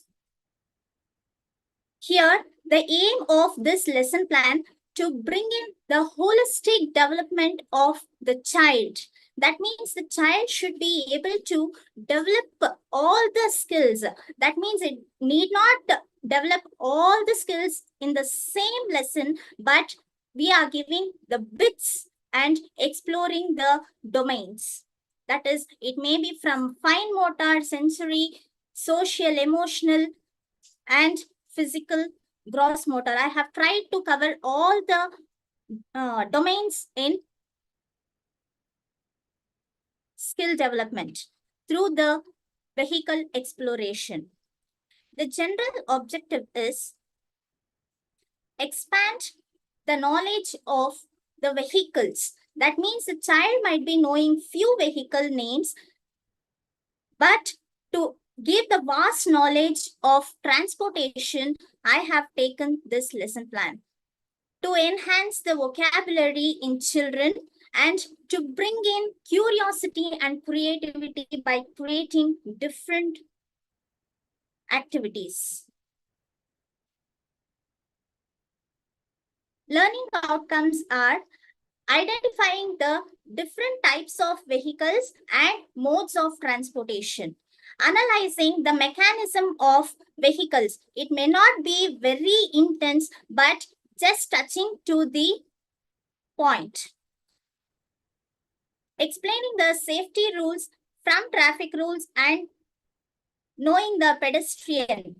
here the aim of this lesson plan to bring in the holistic development of the child. That means the child should be able to develop all the skills. That means it need not develop all the skills in the same lesson, but we are giving the bits and exploring the domains. That is, it may be from fine motor, sensory, social, emotional, and physical, gross motor. I have tried to cover all the domains in skill development through the vehicle exploration. The general objective is expand the knowledge of the vehicles. That means the child might be knowing few vehicle names, but to give the vast knowledge of transportation, I have taken this lesson plan to enhance the vocabulary in children and to bring in curiosity and creativity by creating different activities. Learning outcomes are identifying the different types of vehicles and modes of transportation, analyzing the mechanism of vehicles. It may not be very intense, but just touching to the point. Explaining the safety rules from traffic rules and knowing the pedestrian.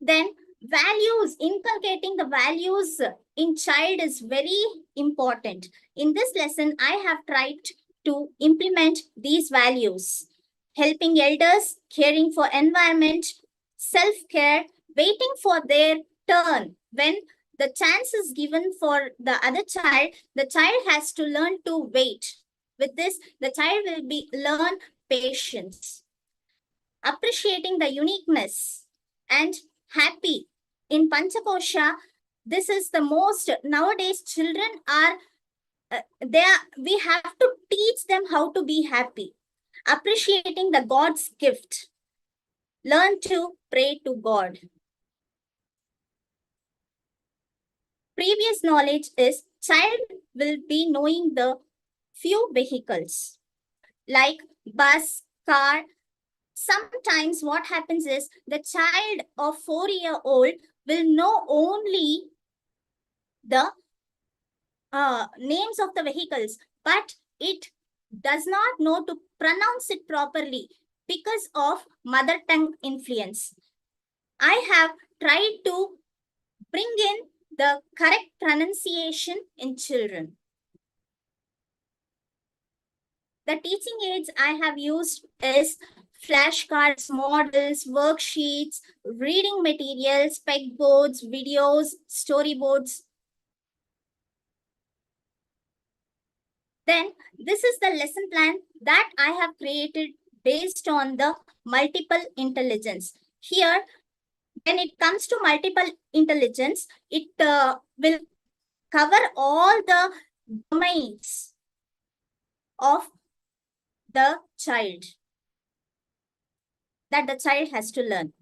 Then values, inculcating the values in child is very important. In this lesson, I have tried to implement these values. Helping elders, caring for environment, self-care, waiting for their turn. When the chance is given for the other child, the child has to learn to wait. With this, the child will learn patience. Appreciating the uniqueness and happy. In Panchakosha, this is the most, nowadays children are, we have to teach them how to be happy. Appreciating the God's gift. Learn to pray to God. Previous knowledge is child will be knowing the few vehicles like bus, car. Sometimes what happens is the child of 4-year-old will know only the names of the vehicles, but it does not know to pronounce it properly because of mother tongue influence. I have tried to bring in the correct pronunciation in children. The teaching aids I have used is flashcards, models, worksheets, reading materials, pegboards, videos, storyboards. Then this is the lesson plan that I have created based on the multiple intelligence. Here, when it comes to multiple intelligence, it will cover all the domains of the child that the child has to learn.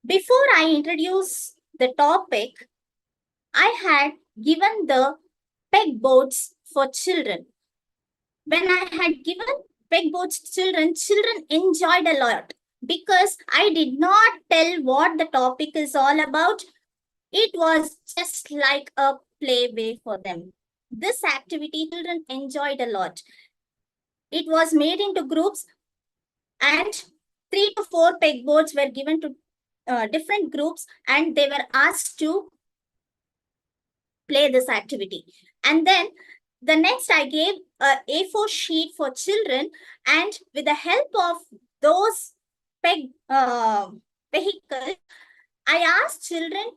Before I introduce the topic, I had given the pegboards for children. When I had given pegboards to children, children enjoyed a lot. because I did not tell what the topic is all about. It was just like a playway for them. This activity children enjoyed a lot. It was made into groups, and 3 to 4 pegboards were given to different groups, and they were asked to play this activity. And then the next, I gave a A4 sheet for children, and with the help of those peg vehicles, I asked children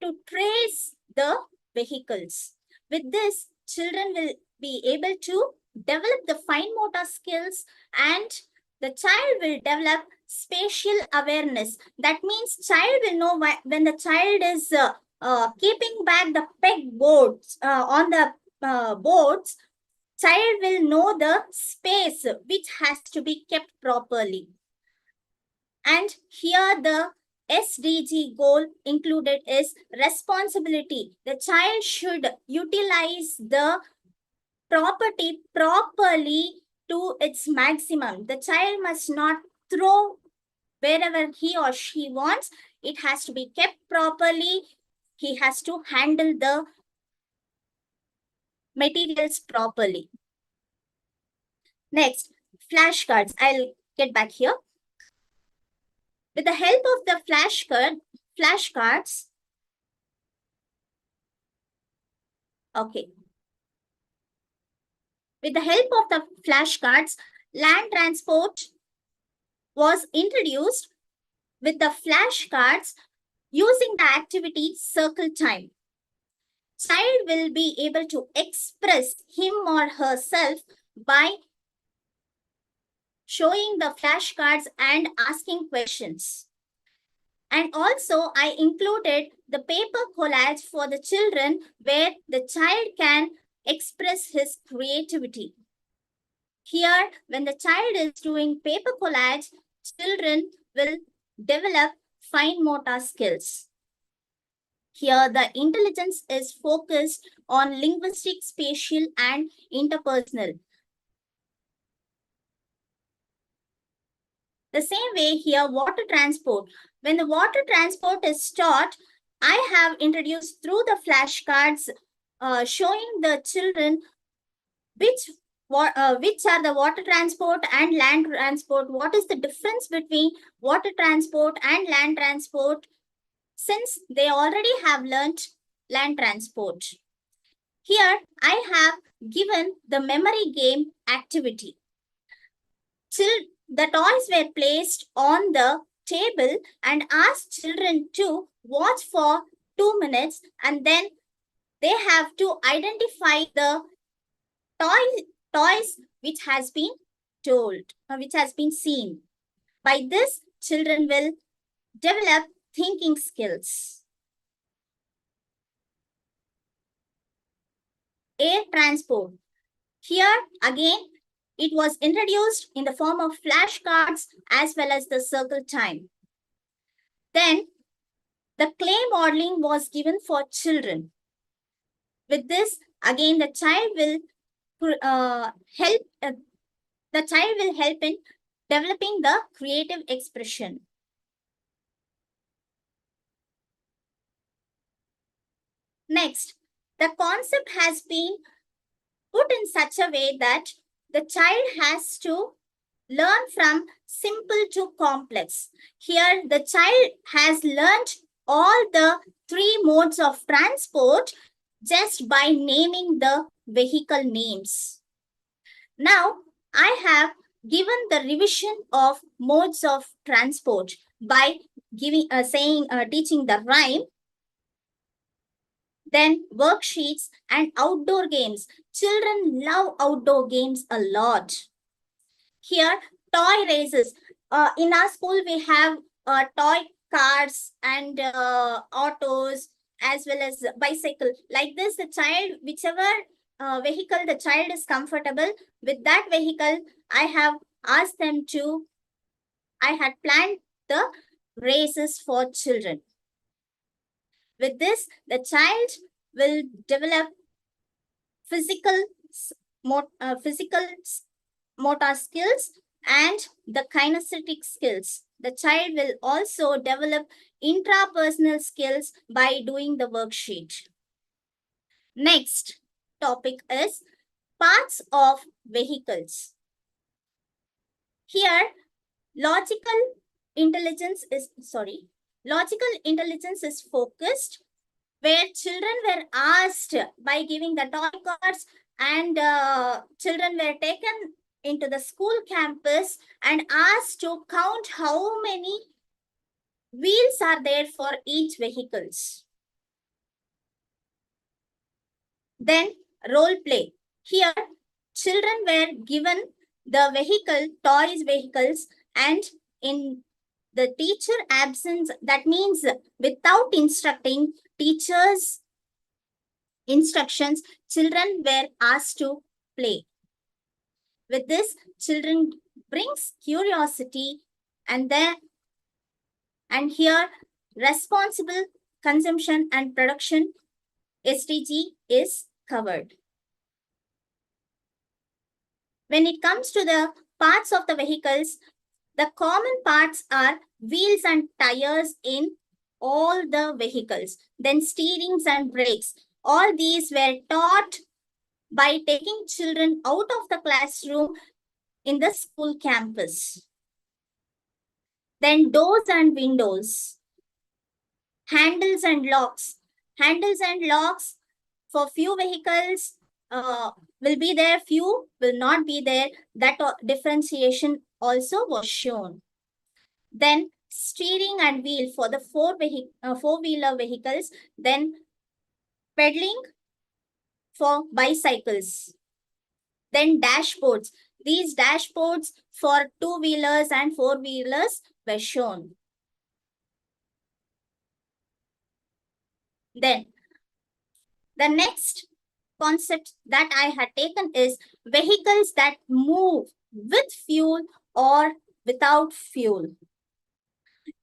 to trace the vehicles. With this, children will be able to develop the fine motor skills, and the child will develop spatial awareness. That means child will know when the child is keeping back the pegboards on the boards, child will know the space which has to be kept properly. And here the SDG goal included is responsibility. The child should utilize the property properly to its maximum. The child must not throw wherever he or she wants. It has to be kept properly. He has to handle the materials properly. Next, flashcards. I'll get back here. With the help of the flashcards, okay. With the help of the flashcards, land transport was introduced with the flashcards using the activity circle time. Child will be able to express him or herself by showing the flashcards and asking questions. And also, I included the paper collage for the children where the child can express his creativity. Here, when the child is doing paper collage, children will develop fine motor skills. Here, the intelligence is focused on linguistic, spatial, and interpersonal. The same way here, water transport. When the water transport is taught, I have introduced through the flashcards showing the children which are the water transport and land transport. What is the difference between water transport and land transport, since they already have learnt land transport. Here, I have given the memory game activity. The toys were placed on the table and asked children to watch for 2 minutes, and then they have to identify the toys which has been told, which has been seen. By this, children will develop thinking skills. Air transport. Here again, it was introduced in the form of flashcards as well as the circle time. Then the clay modeling was given for children. With this, again, the child will help in developing the creative expression. Next, the concept has been put in such a way that the child has to learn from simple to complex. Here, the child has learned all the 3 modes of transport just by naming the vehicle names. Now, I have given the revision of modes of transport by teaching the rhyme, then worksheets and outdoor games. Children love outdoor games a lot. Here, toy races. In our school, we have toy cars and autos as well as bicycle. Like this, the child, whichever vehicle the child is comfortable with, that vehicle, I have asked them to, I had planned the races for children. With this, the child will develop physical motor skills and the kinesthetic skills. the child will also develop intrapersonal skills by doing the worksheet. Next topic is parts of vehicles. Here, logical intelligence is focused, where children were asked by giving the toy cards, and children were taken into the school campus and asked to count how many wheels are there for each vehicles. Then role play. Here, children were given the vehicles, and in the teacher absence, that means without instructing teachers' instructions, children were asked to play. With this, children brings curiosity, and here responsible consumption and production SDG is covered. When it comes to the parts of the vehicles, the common parts are wheels and tires in all the vehicles, then steerings and brakes. All these were taught by taking children out of the classroom in the school campus. Then doors and windows, handles and locks. Handles and locks for few vehicles will be there, few will not be there. That differentiation also was shown. Then steering and wheel for the four-wheeler vehicles, then pedaling for bicycles, then dashboards. These dashboards for two-wheelers and four-wheelers were shown. Then the next concept that I had taken is vehicles that move with fuel or without fuel.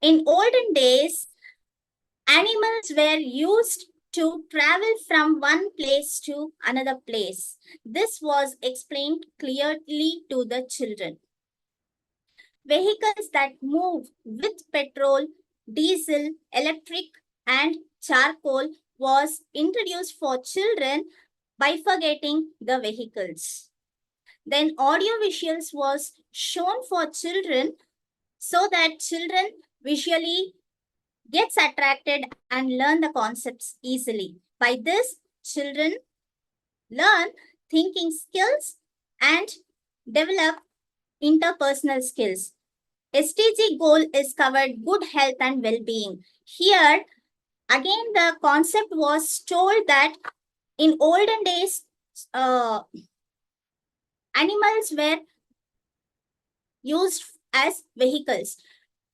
In olden days, animals were used to travel from one place to another place. This was explained clearly to the children. Vehicles that move with petrol, diesel, electric, and charcoal was introduced for children, bifurcating the vehicles. Then audio visuals was shown for children so that children visually gets attracted and learn the concepts easily. By this, children learn thinking skills and develop interpersonal skills. SDG goal is covered good health and well-being. Here, again, the concept was told that in olden days, animals were used as vehicles.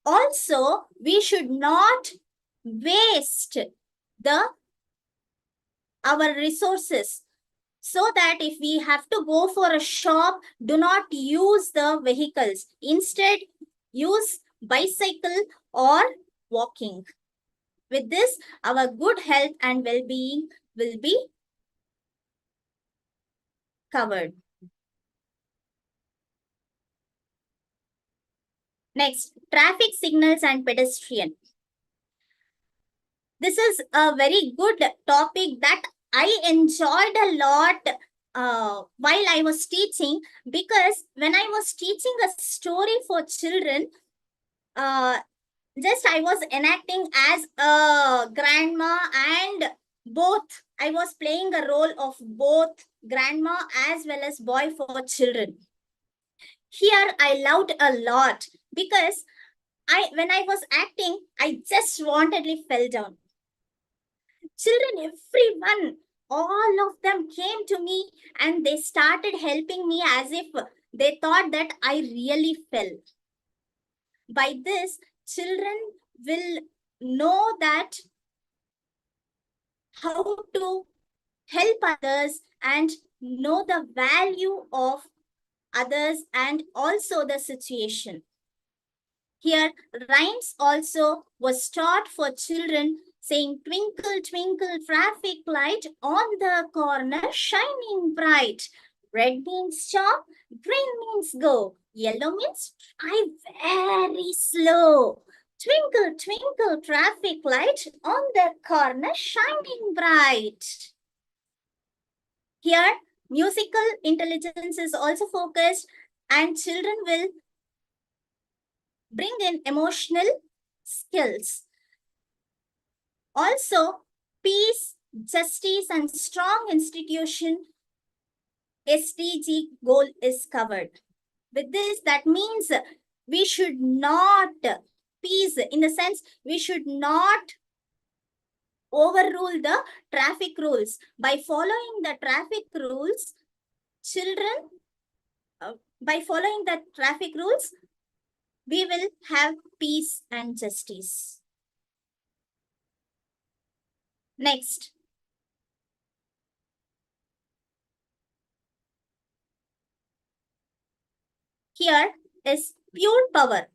Also, we should not waste our resources, so that if we have to go for a shop, do not use the vehicles. Instead, use bicycle or walking. With this, our good health and well-being will be covered. Next, traffic signals and pedestrian. This is a very good topic that I enjoyed a lot while I was teaching, because when I was teaching a story for children, just I was enacting as a grandma, and I was playing a role of both grandma as well as boy for children. Here I loved a lot, because when I was acting, I just wantedly fell down. Children, everyone, all of them came to me and they started helping me as if they thought that I really fell. By this, children will know that how to help others and know the value of others and also the situation. Here, rhymes also was taught for children, saying, twinkle, twinkle, traffic light on the corner, shining bright. Red means stop, green means go. Yellow means drive very slow. Twinkle, twinkle, traffic light on the corner shining bright. Here, musical intelligence is also focused, and children will bring in emotional skills. Also, peace, justice, and strong institution SDG goal is covered. With this, that means we should not, peace in the sense, we should not overrule the traffic rules. By following the traffic rules, children, we will have peace and justice. Next. Here is Pure Power.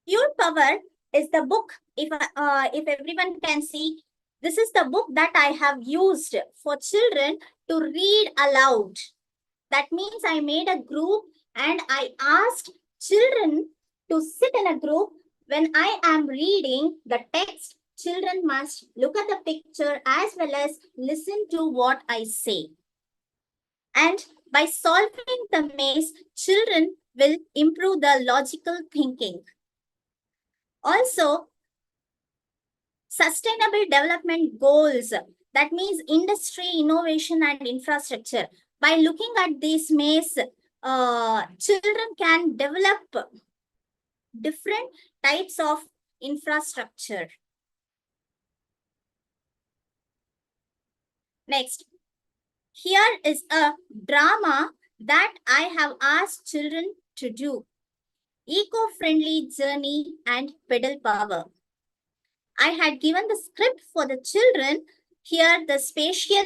Pure Power is the book, if everyone can see, this is the book that I have used for children to read aloud. That means I made a group and I asked children to sit in a group. When I am reading the text, children must look at the picture as well as listen to what I say. And by solving the maze, children will improve the logical thinking. Also, sustainable development goals, that means industry, innovation, and infrastructure. By looking at this maze, children can develop different types of infrastructure. Next, here is a drama that I have asked children to do. Eco-friendly journey and pedal power. I had given the script for the children. Here the spatial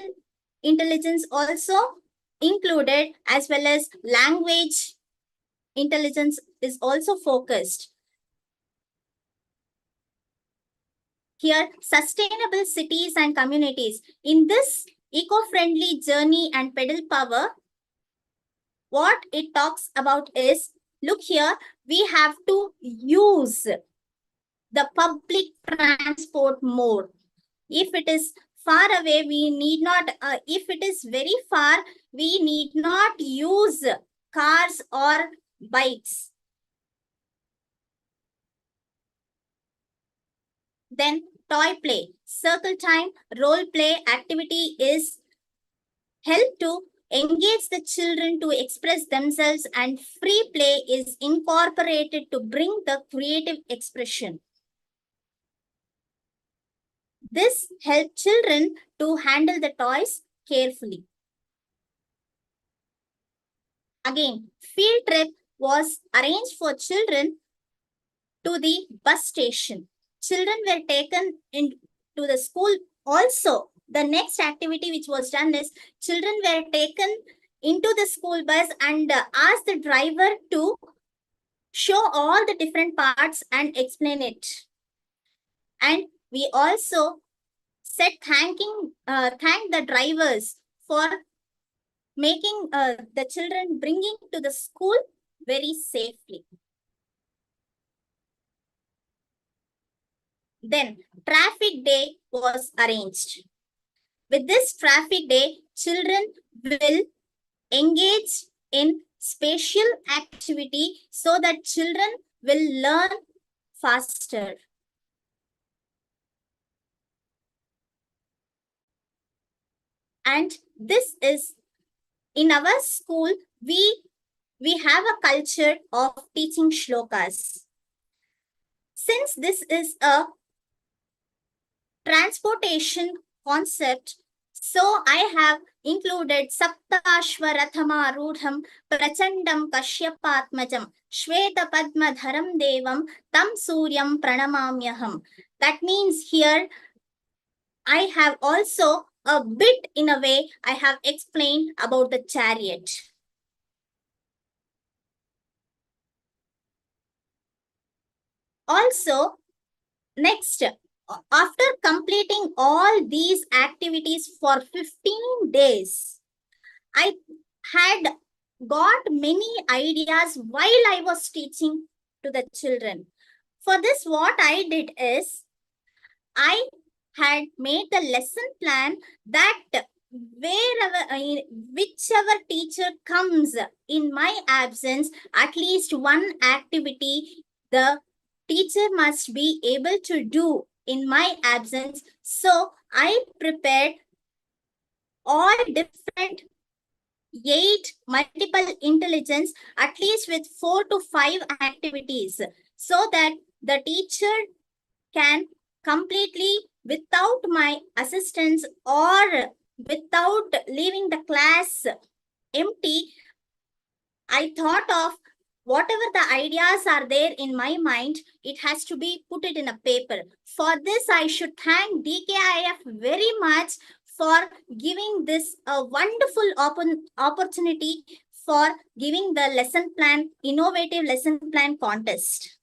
intelligence also included, as well as language intelligence is also focused. Here, sustainable cities and communities. In this eco-friendly journey and pedal power, what it talks about is, look here, we have to use the public transport more. If it is far away, we need not, if it is very far, we need not use cars or bikes. Then toy play, circle time, role play activity is help to engage the children to express themselves, and free play is incorporated to bring the creative expression. This helps children to handle the toys carefully. Again, field trip was arranged for children to the bus station. Children were taken into the school. Also, the next activity which was done is children were taken into the school bus and asked the driver to show all the different parts and explain it. And we also said thank the drivers for making the children bringing to the school very safely. Then traffic day was arranged. With this traffic day, children will engage in spatial activity so that children will learn faster. And this is, in our school, we have a culture of teaching shlokas. Since this is a transportation concept, so I have included Saptashvarathama Prachandam Kashyapatmajam Shweta Padmadharam Devam Tam Suryam Pranamamyaham. That means here I have also a bit, in a way, I have explained about the chariot. Also, next, after completing all these activities for 15 days, I had got many ideas while I was teaching to the children. For this, what I did is, I had made the lesson plan that whichever teacher comes in my absence, at least one activity the teacher must be able to do in my absence. So I prepared all different 8 multiple intelligence, at least with 4 to 5 activities, so that the teacher can completely, without my assistance or without leaving the class empty, I thought of whatever the ideas are there in my mind, it has to be put it in a paper. For this, I should thank DKIF very much for giving this a wonderful opportunity for giving the lesson plan, innovative lesson plan contest.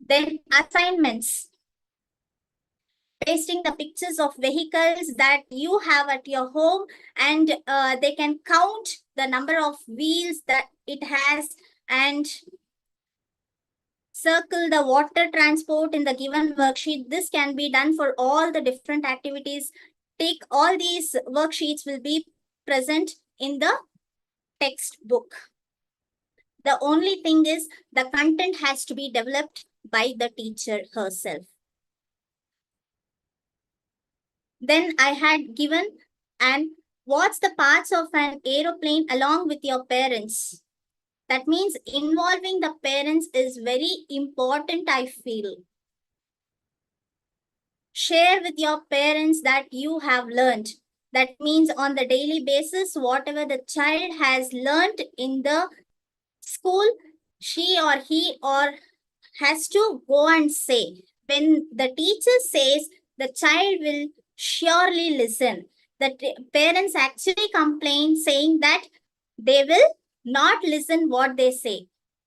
Then assignments. Pasting the pictures of vehicles that you have at your home, and they can count the number of wheels that it has, and circle the water transport in the given worksheet. This can be done for all the different activities. Take all these worksheets will be present in the textbook. The only thing is the content has to be developed by the teacher herself. Then I had given and watch the parts of an aeroplane along with your parents. That means involving the parents is very important, I feel. Share with your parents that you have learned. That means on the daily basis, whatever the child has learned in the school, she or he or has to go and say. When the teacher says, the child will surely listen. The parents actually complain saying that they will not listen what they say.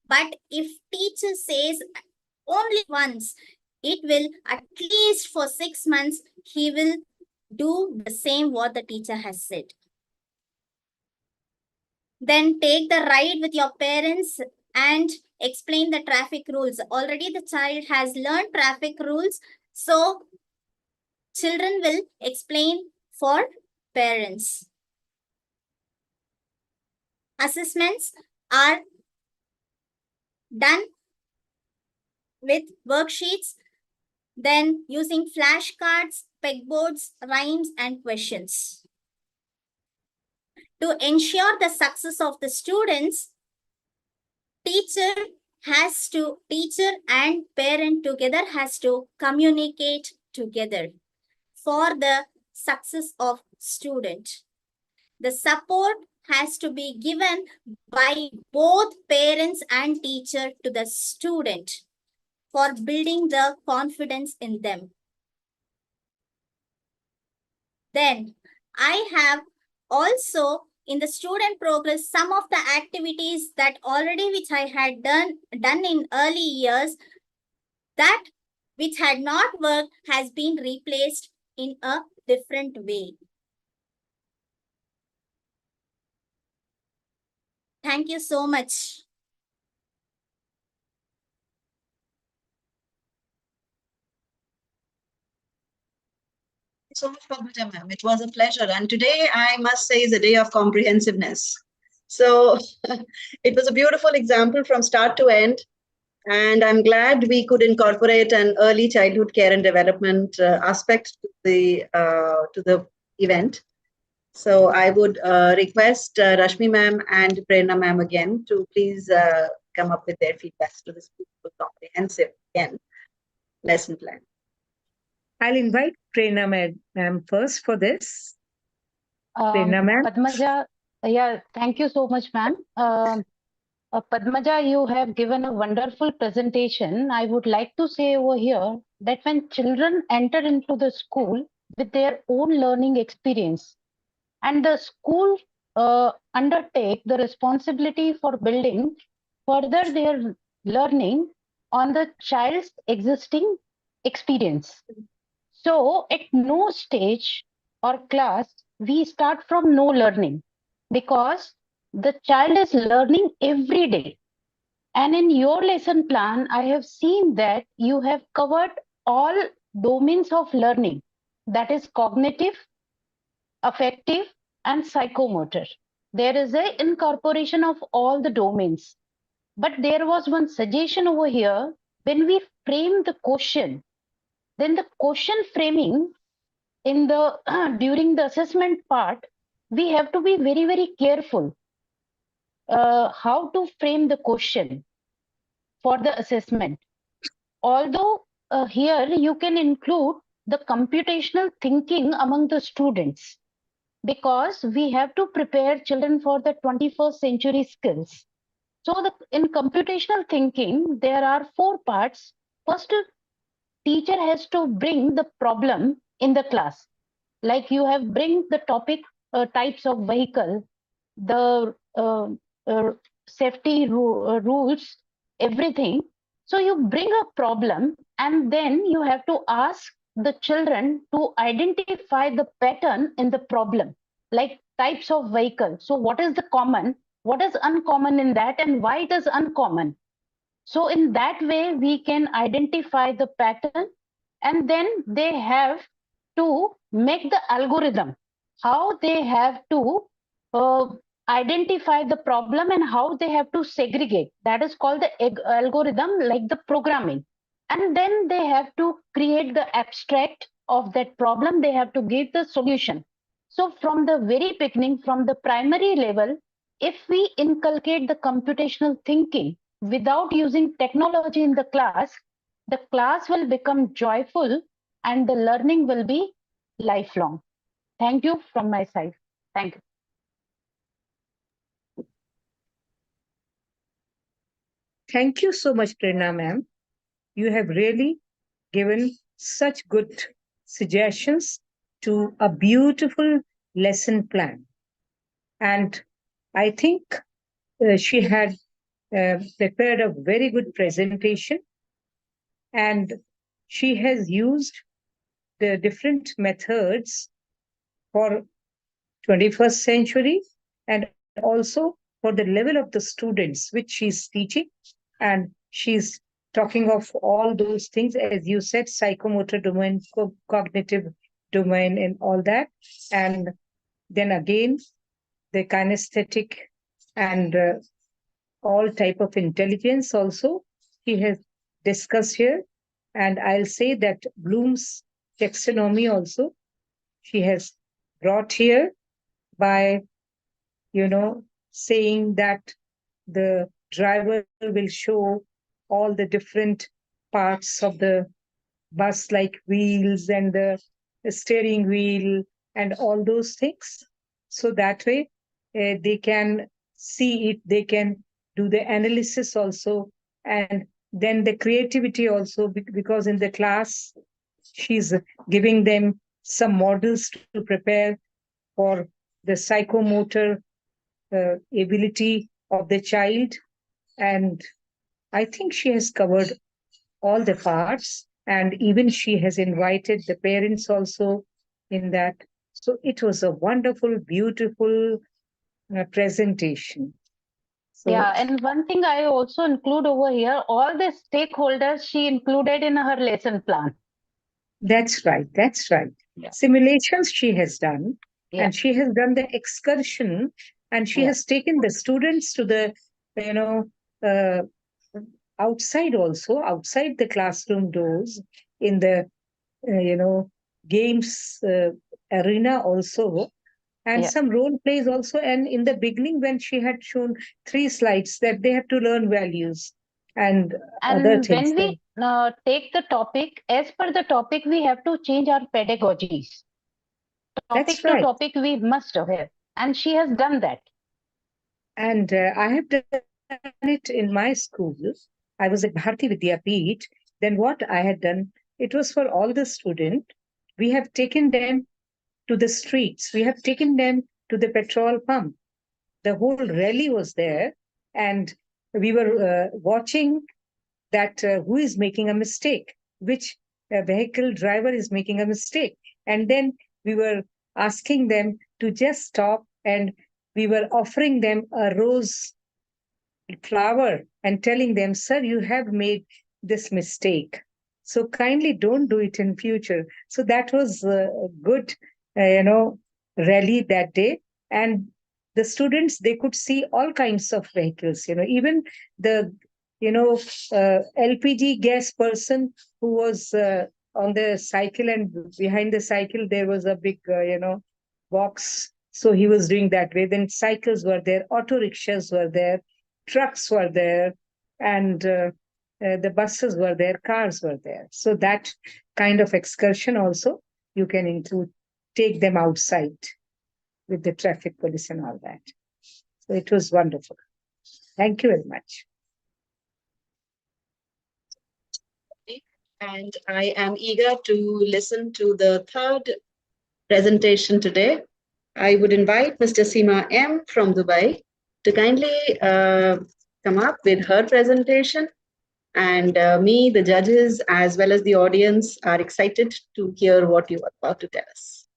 But if teacher says only once, it will at least for 6 months, he will do the same what the teacher has said. Then take the ride with your parents and explain the traffic rules. Already the child has learned traffic rules, so children will explain for parents. Assessments are done with worksheets, then using flashcards, pegboards, rhymes, and questions. To ensure the success of the students, teacher and parent together has to communicate together for the success of student. The support has to be given by both parents and teacher to the student for building the confidence in them. Then I have also in the student progress some of the activities that already which I had done in early years, that which had not worked has been replaced in a different way. Thank you so much. So much, Padmaja ma'am. It was a pleasure. And today, I must say, is a day of comprehensiveness. So it was a beautiful example from start to end. And I'm glad we could incorporate an early childhood care and development aspect to the event. So I would request Rashmi ma'am and Prerna ma'am again to please come up with their feedbacks to this beautiful, comprehensive, again, lesson plan. I'll invite Prerna ma'am first for this. Prerna ma'am. Padmaja, yeah, thank you so much, ma'am. Padmaja, you have given a wonderful presentation. I would like to say over here that when children enter into the school with their own learning experience, and the school undertake the responsibility for building further their learning on the child's existing experience. So at no stage or class we start from no learning, because the child is learning every day. And in your lesson plan, I have seen that you have covered all domains of learning, that is cognitive, affective, and psychomotor. There is an incorporation of all the domains. But there was one suggestion over here. When we frame the question, then the question framing in the during the assessment part, we have to be very, very careful how to frame the question for the assessment. Although here you can include the computational thinking among the students, because we have to prepare children for the 21st century skills. So in computational thinking, there are 4 parts. First, teacher has to bring the problem in the class. Like you have bring the topic types of vehicle, the safety rules, everything. So you bring a problem, and then you have to ask the children to identify the pattern in the problem, like types of vehicle. So what is the common, what is uncommon in that, and why it is uncommon? So in that way, we can identify the pattern, and then they have to make the algorithm, how they have to identify the problem and how they have to segregate. That is called the algorithm, like the programming. And then they have to create the abstract of that problem. They have to give the solution. So from the very beginning, from the primary level, if we inculcate the computational thinking without using technology in the class will become joyful and the learning will be lifelong. Thank you from my side. Thank you. Thank you so much, Prerna ma'am. You have really given such good suggestions to a beautiful lesson plan. And I think she had prepared a very good presentation, and she has used the different methods for 21st century and also for the level of the students which she's teaching. And she's talking of all those things, as you said, psychomotor domain, cognitive domain, and all that. And then again, the kinesthetic and all type of intelligence also he has discussed here. And I'll say that Bloom's taxonomy also she has brought here by, saying that the driver will show all the different parts of the bus, like wheels and the steering wheel and all those things. So that way they can see it, they can do the analysis also, and then the creativity also, because in the class she's giving them some models to prepare for the psychomotor ability of the child. And I think she has covered all the parts, and even she has invited the parents also in that. So it was a wonderful, beautiful presentation. So, yeah, and one thing I also include over here, all the stakeholders she included in her lesson plan. That's right. That's right. Yeah. Simulations she has done, Yeah. and she has done the excursion, and she Yeah. has taken the students to the, outside also, outside the classroom doors, in the, games arena also, and Yeah. some role plays also. And in the beginning, when she had shown 3 slides that they have to learn values and other And things. when we take the topic, as per the topic, we have to change our pedagogies. Topic That's to right. topic, we must have. And she has done that. And I have done it in my school. I was at Bharati Vidyapeeth. Then what I had done, it was for all the students. We have taken them to the streets. We have taken them to the petrol pump. The whole rally was there. And we were watching that who is making a mistake, which vehicle driver is making a mistake. And then we were asking them to just stop, and we were offering them a rose flower and telling them, sir, you have made this mistake. So kindly don't do it in future. So that was a good, rally that day. And the students, they could see all kinds of vehicles, even the, LPG gas person who was on the cycle, and behind the cycle, there was a big, box. So he was doing that way. Then cycles were there, auto rickshaws were there, trucks were there, and the buses were there, cars were there. So that kind of excursion also, you can include, take them outside with the traffic police and all that. So it was wonderful. Thank you very much. And I am eager to listen to the third presentation today. I would invite Mr. Seema M. from Dubai to kindly come up with her presentation. And me, the judges, as well as the audience are excited to hear what you are about to tell us.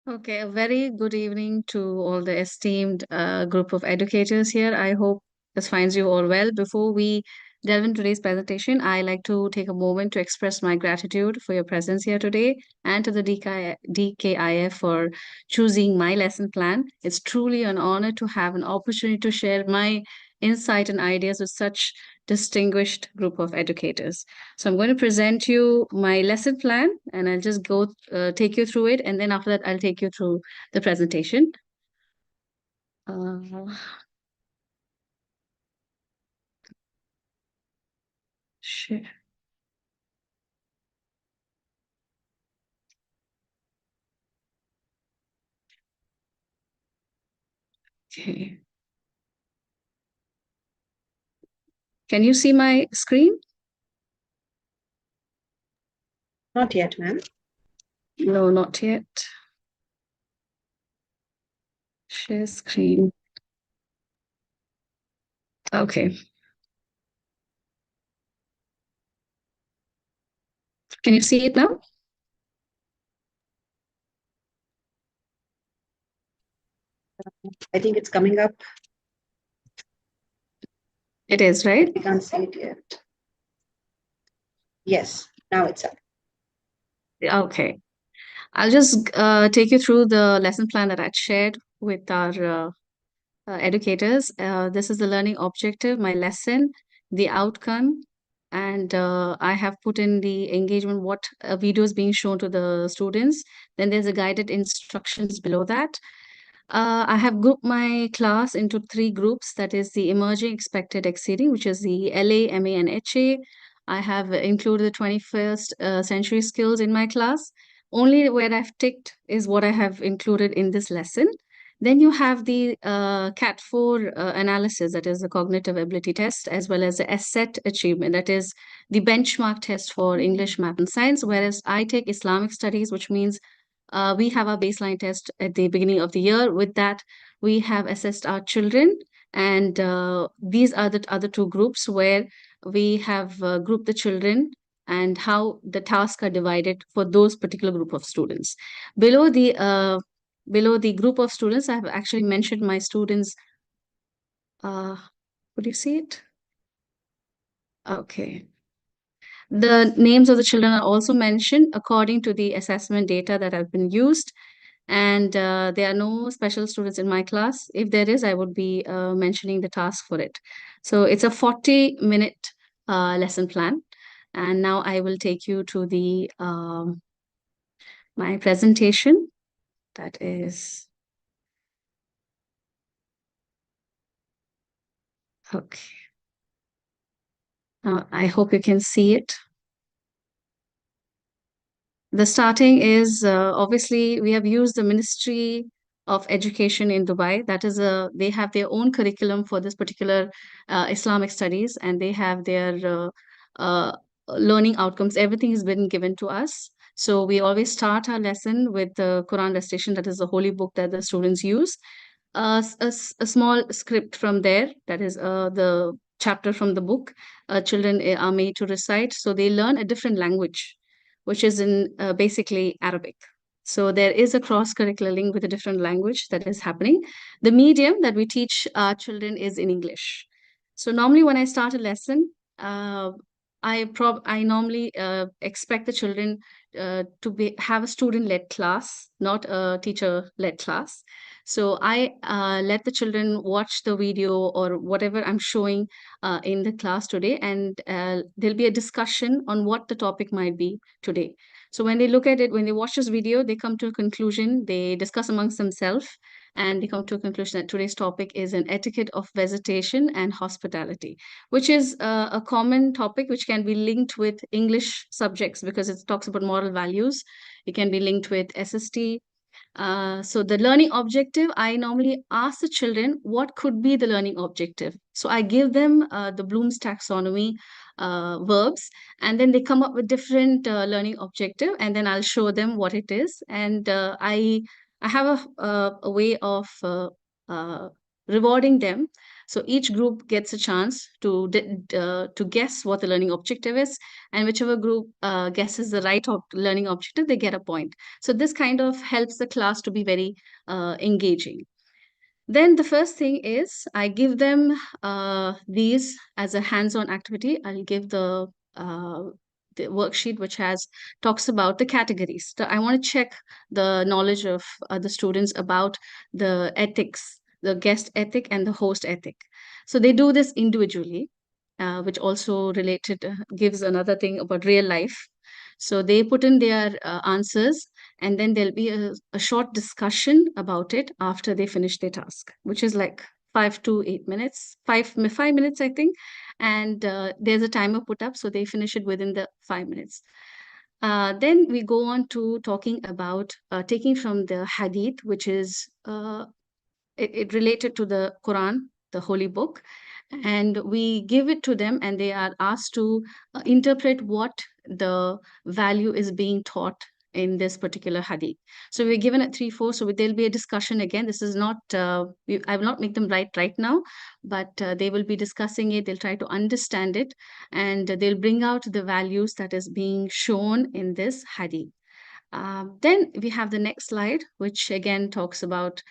Okay, a very good evening to all the esteemed group of educators here. I hope this finds you all well. Before we delve into today's presentation, I like to take a moment to express my gratitude for your presence here today and to the DKIF for choosing my lesson plan. It's truly an honor to have an opportunity to share my insight and ideas with such distinguished group of educators. So I'm going to present you my lesson plan, and I'll just go take you through it, and then after that I'll take you through the presentation. Share. Okay. Can you see my screen? Not yet, ma'am. No, not yet. Share screen. Okay. Can you see it now? I think it's coming up. It is, right? I can't see it yet. Yes, now it's up. Okay. I'll just take you through the lesson plan that I shared with our educators. This is the learning objective, my lesson, the outcome, and I have put in the engagement, what video is being shown to the students. Then there's a guided instructions below that. I have grouped my class into 3 groups. That is the emerging, expected, exceeding, which is the LA, MA, and HA. I have included the 21st century skills in my class. Only where I've ticked is what I have included in this lesson. Then you have the CAT4 analysis, that is the cognitive ability test, as well as the SSET achievement, that is the benchmark test for English, math, and science, whereas I take Islamic studies, which means we have our baseline test at the beginning of the year. With that, we have assessed our children, and these are the other 2 groups where we have grouped the children and how the tasks are divided for those particular group of students. Below the group of students, I have actually mentioned my students. Could you see it? Okay. The names of the children are also mentioned according to the assessment data that have been used. And there are no special students in my class. If there is, I would be mentioning the task for it. So it's a 40-minute lesson plan. And now I will take you to the my presentation. That is okay. I hope you can see it. The starting is obviously we have used the Ministry of Education in Dubai. That is they have their own curriculum for this particular Islamic studies, and they have their learning outcomes. Everything has been given to us. So we always start our lesson with the Quran recitation, that is the holy book that the students use. A small script from there, that is the chapter from the book. Children are made to recite, so they learn a different language which is in basically Arabic. So there is a cross-curricular link with a different language that is happening. The medium that we teach our children is in English. So normally when I start a lesson, I normally expect the children to have a student-led class, not a teacher-led class. So I let the children watch the video or whatever I'm showing in the class today, and there'll be a discussion on what the topic might be today. So when they look at it, when they watch this video, they come to a conclusion, they discuss amongst themselves, and they come to a conclusion that today's topic is an etiquette of visitation and hospitality, which is a common topic which can be linked with English subjects because it talks about moral values. It can be linked with SST. So the learning objective, I normally ask the children what could be the learning objective. So I give them the Bloom's taxonomy verbs, and then they come up with different learning objective, and then I'll show them what it is. And I have a way of rewarding them. So each group gets a chance to guess what the learning objective is, and whichever group guesses the right learning objective, they get a point. So this kind of helps the class to be very engaging. Then the first thing is I give them these as a hands-on activity. I'll give the worksheet which talks about the categories. So I want to check the knowledge of the students about the ethics, the guest ethic and the host ethic. So they do this individually, which also gives another thing about real life. So they put in their answers, and then there'll be a short discussion about it after they finish their task, which is like 5 to 8 minutes, 5 minutes, I think. And there's a timer put up, so they finish it within the 5 minutes. Then we go on to talking about taking from the hadith, which is it related to the Quran, the holy book, and we give it to them, and they are asked to interpret what the value is being taught in this particular hadith. So we're given at 3-4, so there'll be a discussion again. This is not, I will not make them write right now, but they will be discussing it. They'll try to understand it, and they'll bring out the values that is being shown in this hadith. Then we have the next slide, which again talks about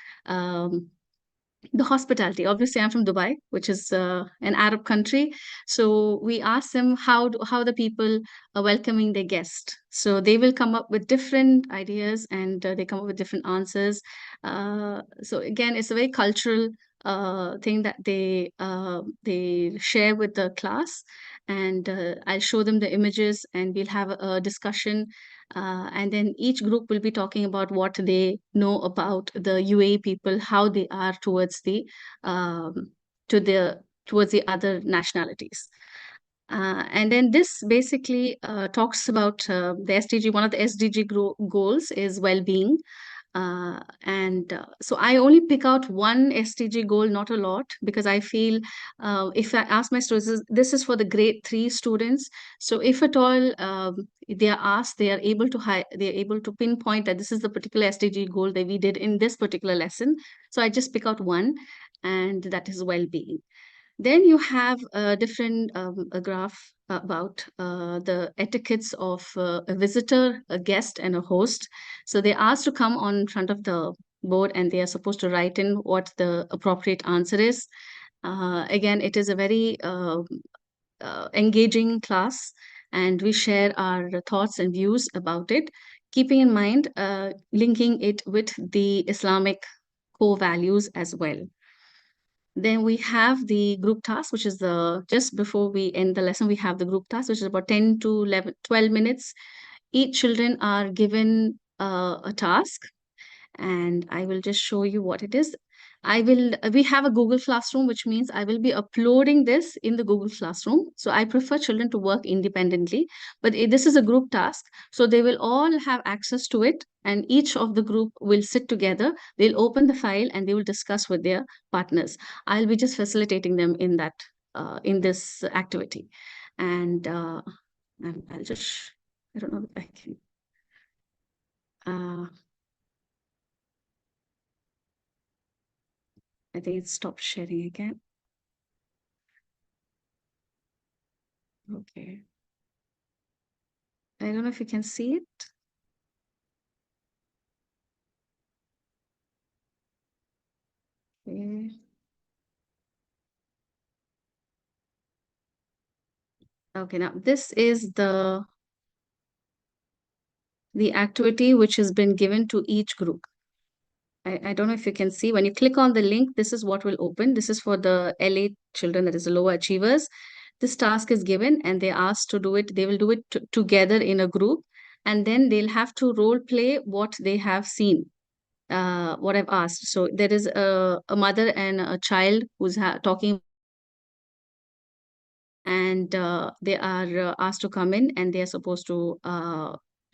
the hospitality. Obviously, I'm from Dubai, which is an Arab country. So we ask them how the people are welcoming their guests. So they will come up with different ideas, and they come up with different answers. So again, it's a very cultural thing that they share with the class, and I'll show them the images, and we'll have a discussion. And then each group will be talking about what they know about the UAE people, how they are towards the other nationalities. And then this basically talks about the SDG. One of the SDG goals is well-being. So I only pick out one SDG goal, not a lot, because I feel if I ask my students, this is for the grade 3 students. So if at all they are asked, they are able to pinpoint that this is the particular SDG goal that we did in this particular lesson. So I just pick out one, and that is well-being. Then you have a different a graph about the etiquettes of a visitor, a guest, and a host. So they're asked to come on front of the board, and they are supposed to write in what the appropriate answer is. Again, it is a very engaging class, and we share our thoughts and views about it, keeping in mind linking it with the Islamic core values as well. Then we have the group task, which is just before we end the lesson, we have the group task, which is about 10 to 12 minutes. Each children are given a task, and I will just show you what it is. We have a Google Classroom, which means I will be uploading this in the Google Classroom. So I prefer children to work independently, but this is a group task. So they will all have access to it, and each of the group will sit together. They'll open the file, and they will discuss with their partners. I'll be just facilitating them in that, in this activity. And I'll just, I don't know if I can. I think it stopped sharing again. Okay. I don't know if you can see it. Okay. Okay, now this is the activity which has been given to each group. I don't know if you can see, when you click on the link, this is what will open. This is for the LA children, that is the lower achievers. This task is given and they're asked to do it. They will do it together in a group, and then they'll have to role play what they have seen, what I've asked. So there is a mother and a child who's talking, and they are asked to come in and they are supposed to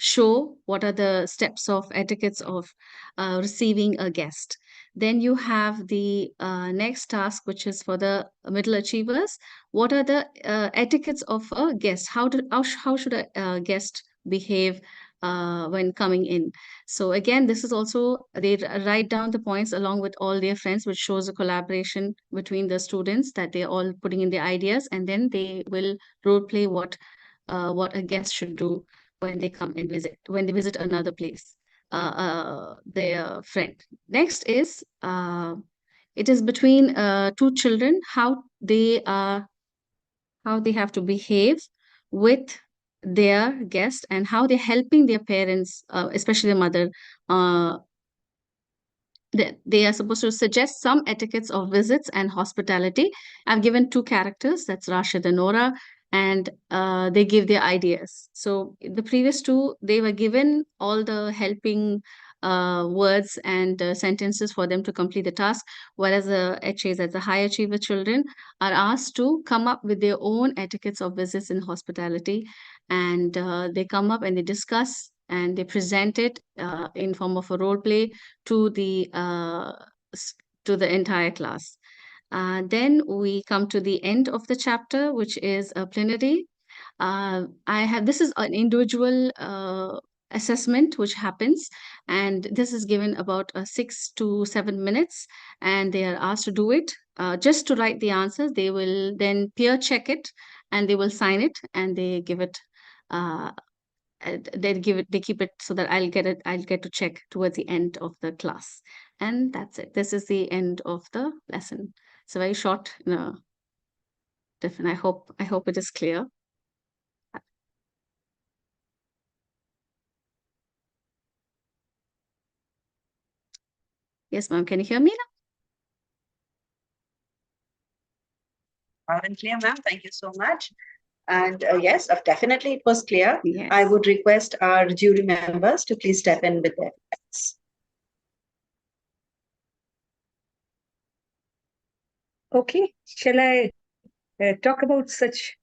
show what are the steps of etiquettes of receiving a guest. Then you have the next task, which is for the middle achievers. What are the etiquettes of a guest? How should a guest behave when coming in? So again, this is also, they write down the points along with all their friends, which shows a collaboration between the students, that they're all putting in their ideas, and then they will role play what a guest should do when they come and when they visit another place, their friend. Next is, it is between two children, how they have to behave with their guest and how they're helping their parents, especially the mother. They are supposed to suggest some etiquettes of visits and hospitality. I've given two characters, that's Rashid and Nora, and they give their ideas. So the previous two, they were given all the helping words and sentences for them to complete the task, whereas the HAs, as the high achiever children, are asked to come up with their own etiquettes of visits and hospitality, and they come up and they discuss and they present it in form of a role play to the entire class. Then we come to the end of the chapter, which is a plenary. This is an individual assessment which happens, and this is given about 6 to 7 minutes, and they are asked to do it. Just to write the answers, they will then peer check it and they will sign it and they give it. They keep it so that I'll get to check towards the end of the class. And that's it. This is the end of the lesson. It's a very short, different. I hope it is clear. Yes, ma'am. Can you hear me now? Loud and clear, ma'am. Thank you so much. And yes, definitely it was clear. Yes. I would request our jury members to please step in with their facts. Okay, shall I talk about such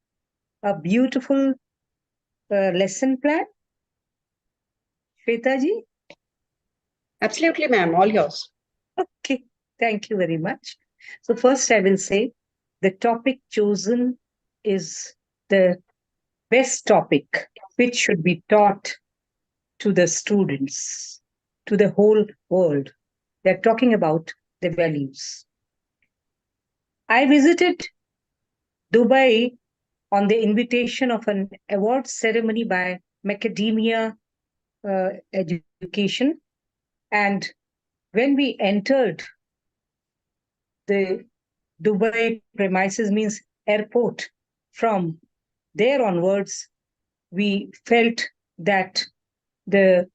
a beautiful lesson plan? Shweta ji? Absolutely, ma'am. All yours. Okay, thank you very much. So first I will say the topic chosen is the best topic which should be taught to the students, to the whole world. They're talking about the values. I visited Dubai on the invitation of an award ceremony by Macadamia Education. And when we entered the Dubai premises, means airport, from there onwards, we felt that the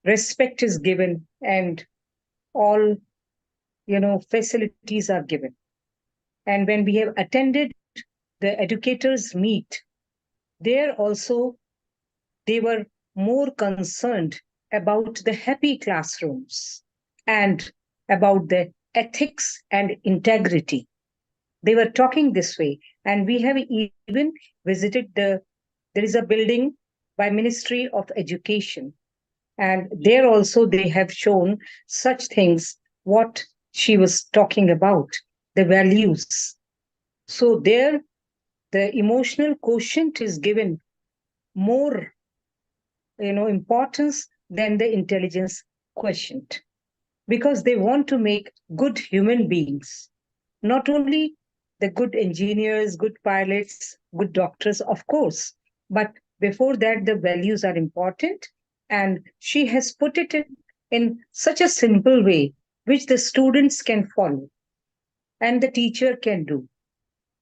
respect is given and all, facilities are given. And when we have attended the educators meet, there also, they were more concerned about the happy classrooms and about the ethics and integrity. They were talking this way. And we have even visited there is a building by Ministry of Education. And there also they have shown such things, what she was talking about, the values. So there, the emotional quotient is given more, importance than the intelligence quotient, because they want to make good human beings, not only the good engineers, good pilots, good doctors, of course, but Before that, the values are important. And she has put it in such a simple way, which the students can follow and the teacher can do.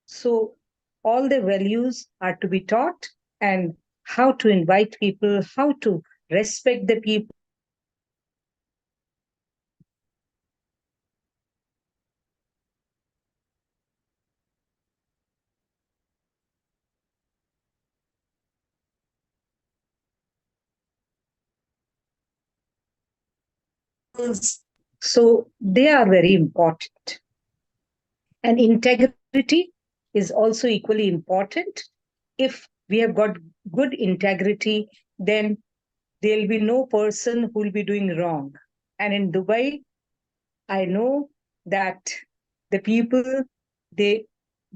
So all the values are to be taught, and how to invite people, how to respect the people. So they are very important. And integrity is also equally important. If we have got good integrity, then there'll be no person who will be doing wrong. And in Dubai, I know that the people, they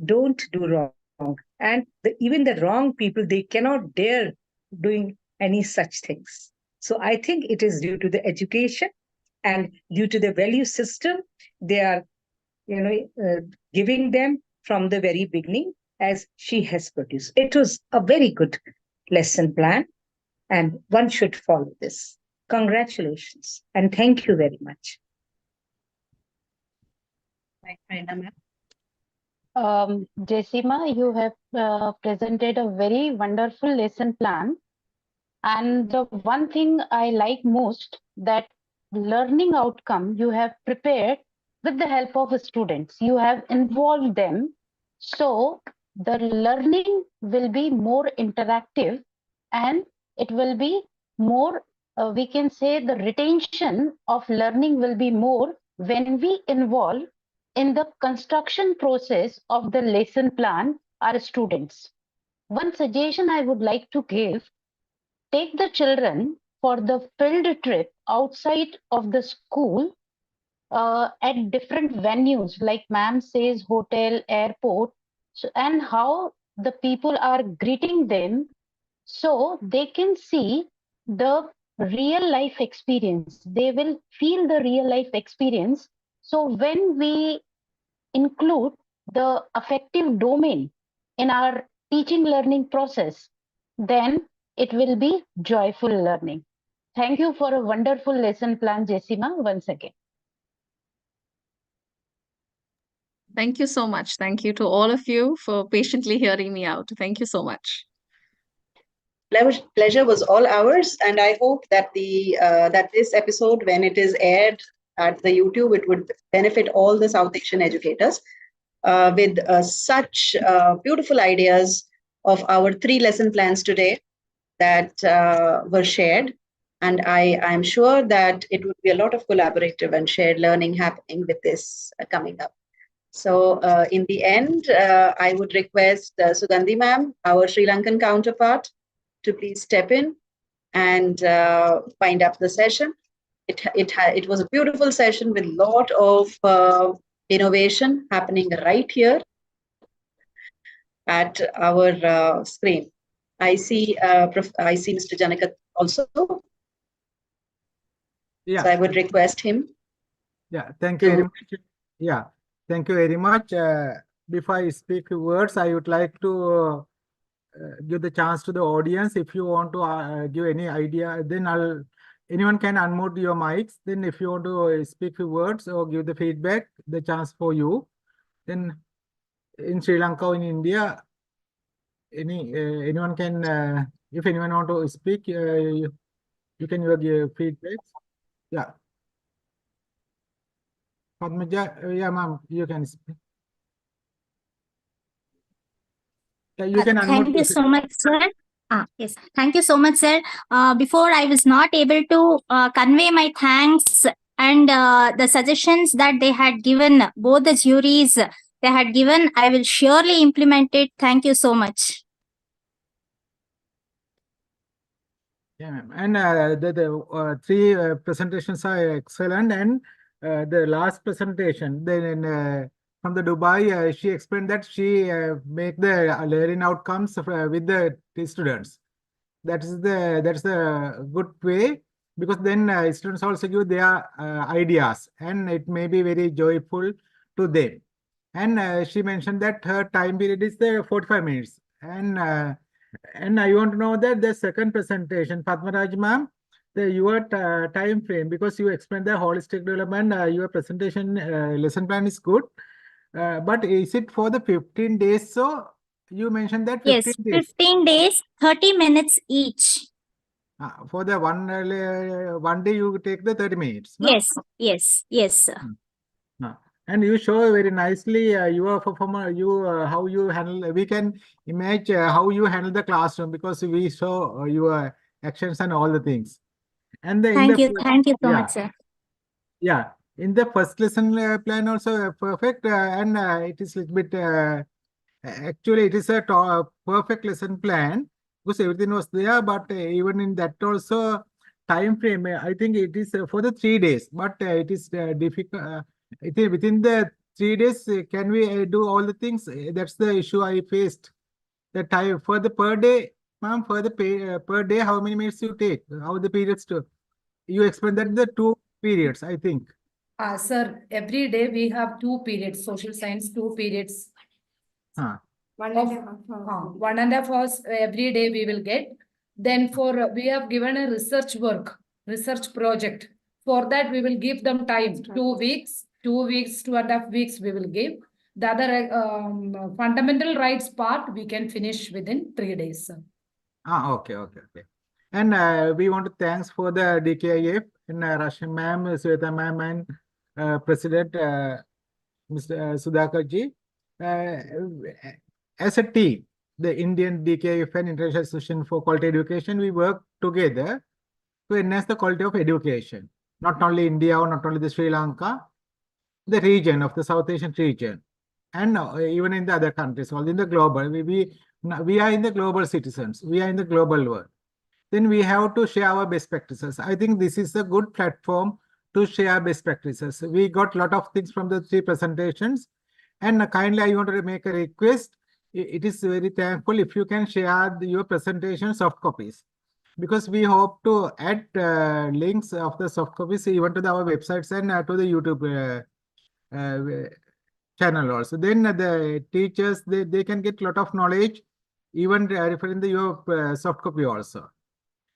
don't do wrong. And even the wrong people, they cannot dare doing any such things. So I think it is due to the education and due to the value system they are giving them from the very beginning, as she has produced. It was a very good lesson plan, and one should follow this. Congratulations, and thank you very much. Jessima, you have presented a very wonderful lesson plan. And the one thing I like most, that learning outcome you have prepared with the help of students. You have involved them. So the learning will be more interactive, and it will be more, we can say the retention of learning will be more when we involve in the construction process of the lesson plan our students. One suggestion I would like to give: take the children for the field trip outside of the school at different venues, like ma'am says, hotel, airport, and how the people are greeting them, so they can see the real life experience. They will feel the real life experience. So when we include the affective domain in our teaching learning process, then it will be joyful learning. Thank you for a wonderful lesson plan, Jessima, once again. Thank you so much. Thank you to all of you for patiently hearing me out. Thank you so much. Pleasure was all ours, and I hope that that this episode, when it is aired at the YouTube, it would benefit all the South Asian educators with such beautiful ideas of our 3 lesson plans today that were shared. And I'm sure that it would be a lot of collaborative and shared learning happening with this coming up. So in the end, I would request Sugandhi ma'am, our Sri Lankan counterpart, to please step in and wind up the session. It was a beautiful session with a lot of innovation happening right here at our screen. I see Mr. Janakat also. Yeah. So I would request him. Yeah, thank you very much. Yeah, thank you very much. Before I speak words, I would like to give the chance to the audience. If you want to give any idea, then anyone can unmute your mics. Then if you want to speak few words or give the feedback, the chance for you. Then in Sri Lanka or in India, anyone can, if anyone want to speak, you can give feedback. Yeah. Padmaja, yeah, ma'am, you can speak. Yeah, you can unmute Thank you yourself. so much, sir. Yes, thank you so much, sir. Before, I was not able to convey my thanks and the suggestions that they had given, both the juries they had given. I will surely implement it. Thank you so much. Yeah, ma'am. And the 3 presentations are excellent. And the last presentation, then from the Dubai, she explained that she make the learning outcomes with the students. That's the good way, because then students also give their ideas, and it may be very joyful to them. And she mentioned that her time period is 45 minutes, and And I want to know that the second presentation, Padmaraj ma'am, your time frame, because you explained the holistic development, your presentation lesson plan is good. But is it for the 15 days? So you mentioned that 15 Yes, days. 15 days, 30 minutes each. For the one day you take the 30 minutes. No? Yes, sir. And you show very nicely your performer, how you handle. We can imagine how you handle the classroom because we saw your actions and all the things. And Thank you so yeah, much, sir. yeah. In the first lesson plan also perfect, and it is little bit. Actually, it is a perfect lesson plan because everything was there. But even in that also time frame, I think it is for the 3 days. But it is difficult. Within the 3 days, can we do all the things? That's the issue I faced. The time for the per day, ma'am, for the per day, how many minutes you take? How the periods to? You explained that the 2 periods, I think. Sir, every day we have 2 periods, social science, 2 periods. Huh. 1.5 hours every day we will get. Then we have given a research research project. For that, we will give them time, 2 weeks, 2.5 weeks we will give. The other fundamental rights part, we can finish within 3 days, sir. Okay. And we want to thanks for the DKIF and Rashmi ma'am, Sweta ma'am, and President Mr. Sudhakar ji. As a team, the Indian DKIF and International Association for Quality Education, we work together to enhance the quality of education. Not only India or not only the Sri Lanka, the region of the South Asian region, and even in the other countries, all in the global. We are in the global citizens. We are in the global world. Then we have to share our best practices. I think this is a good platform to share best practices. We got a lot of things from the 3 presentations. And kindly, I want to make a request. It is very thankful if you can share your presentation soft copies. Because we hope to add links of the soft copies even to our websites and to the YouTube channel also. Then the teachers, they can get a lot of knowledge even referring to your soft copy also.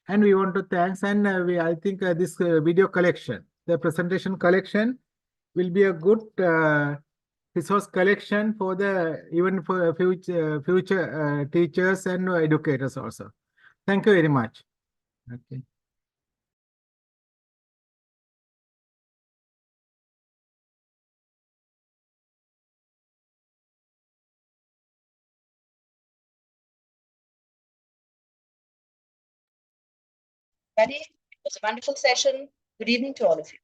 And we want to thanks, and I think this video collection, the presentation collection, will be a good resource collection for even for future teachers and educators also. Thank you very much. Okay. It was a wonderful session. Good evening to all of you.